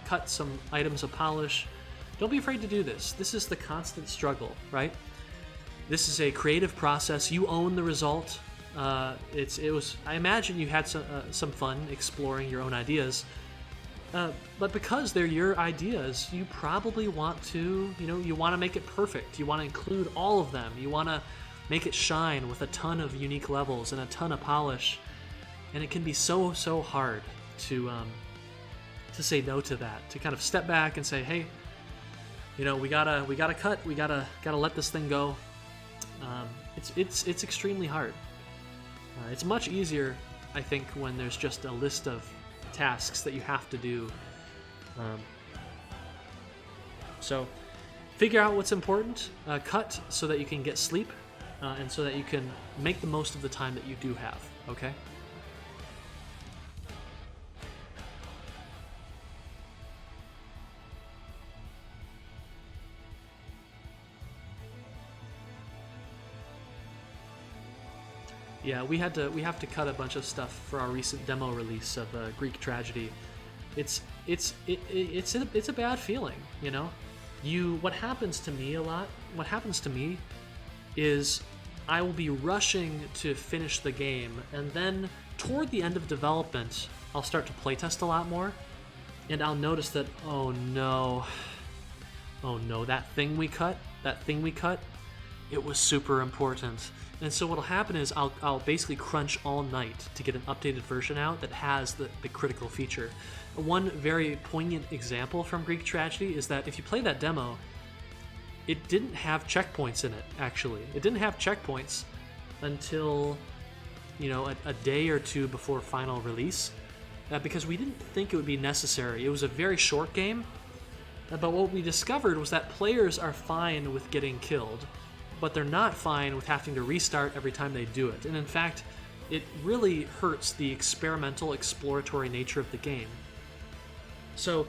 cut some items of polish, don't be afraid to do this. This is the constant struggle, right? This is a creative process. You own the result. I imagine you had some fun exploring your own ideas, but because they're your ideas, you probably want to, you want to make it perfect. You want to include all of them. You want to make it shine with a ton of unique levels and a ton of polish. And it can be so hard to say no to that. To kind of step back and say, hey, we gotta cut. We gotta let this thing go. It's extremely hard. It's much easier, I think, when there's just a list of tasks that you have to do. So figure out what's important. Cut so that you can get sleep, and so that you can make the most of the time that you do have. Okay. Yeah, we have to cut a bunch of stuff for our recent demo release of Greek Tragedy. It's a bad feeling, What happens to me a lot? What happens to me is I will be rushing to finish the game, and then toward the end of development, I'll start to playtest a lot more, and I'll notice that oh no, that thing we cut, it was super important. And so what'll happen is I'll basically crunch all night to get an updated version out that has the critical feature. One very poignant example from Greek Tragedy is that if you play that demo, it didn't have checkpoints in it, actually. It didn't have checkpoints until, a day or two before final release, because we didn't think it would be necessary. It was a very short game, but what we discovered was that players are fine with getting killed, but they're not fine with having to restart every time they do it. And in fact, it really hurts the experimental, exploratory nature of the game. So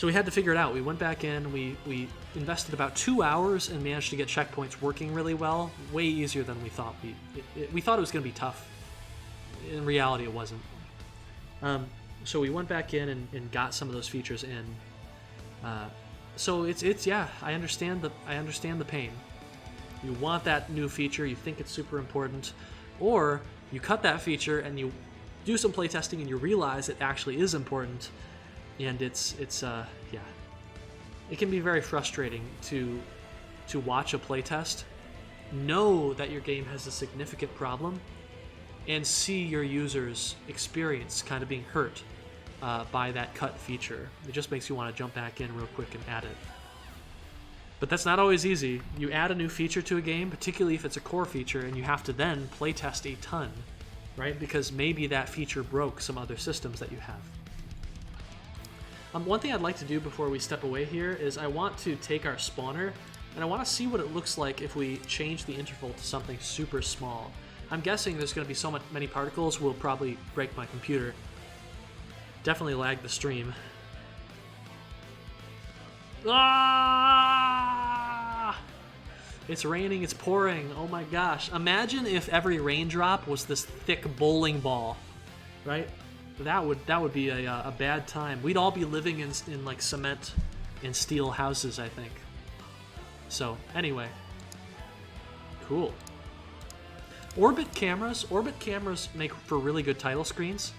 we had to figure it out. We went back in, we invested about 2 hours and managed to get checkpoints working really well, way easier than we thought. We thought it was going to be tough. In reality, it wasn't. So we went back in and got some of those features in. So it's yeah, I understand the pain. You want that new feature, you think it's super important, or you cut that feature and you do some playtesting and you realize it actually is important, and it's it can be very frustrating to watch a playtest, know that your game has a significant problem, and see your users' experience kind of being hurt by that cut feature. It just makes you want to jump back in real quick and add it. But that's not always easy. You add a new feature to a game, particularly if it's a core feature, and you have to then playtest a ton, right? Because maybe that feature broke some other systems that you have. One thing I'd like to do before we step away here is I want to take our spawner, and I want to see what it looks like if we change the interval to something super small. I'm guessing there's going to be so many particles will probably break my computer. Definitely lag the stream. Ah! It's raining, it's pouring. Oh my gosh. Imagine if every raindrop was this thick bowling ball, right? That would be a bad time. We'd all be living in like cement and steel houses, I think. So, anyway. Cool. Orbit cameras make for really good title screens.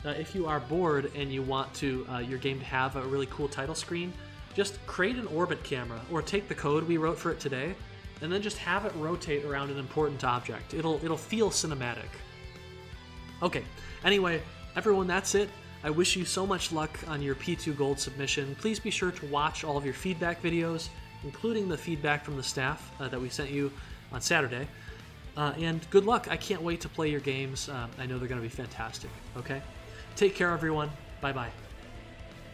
If you are bored and you want to your game to have a really cool title screen, just create an orbit camera or take the code we wrote for it today and then just have it rotate around an important object. It'll feel cinematic. Okay, anyway, everyone, that's it. I wish you so much luck on your P2 Gold submission. Please be sure to watch all of your feedback videos, including the feedback from the staff that we sent you on Saturday. And good luck. I can't wait to play your games. I know they're going to be fantastic. Okay? Take care, everyone. Bye-bye.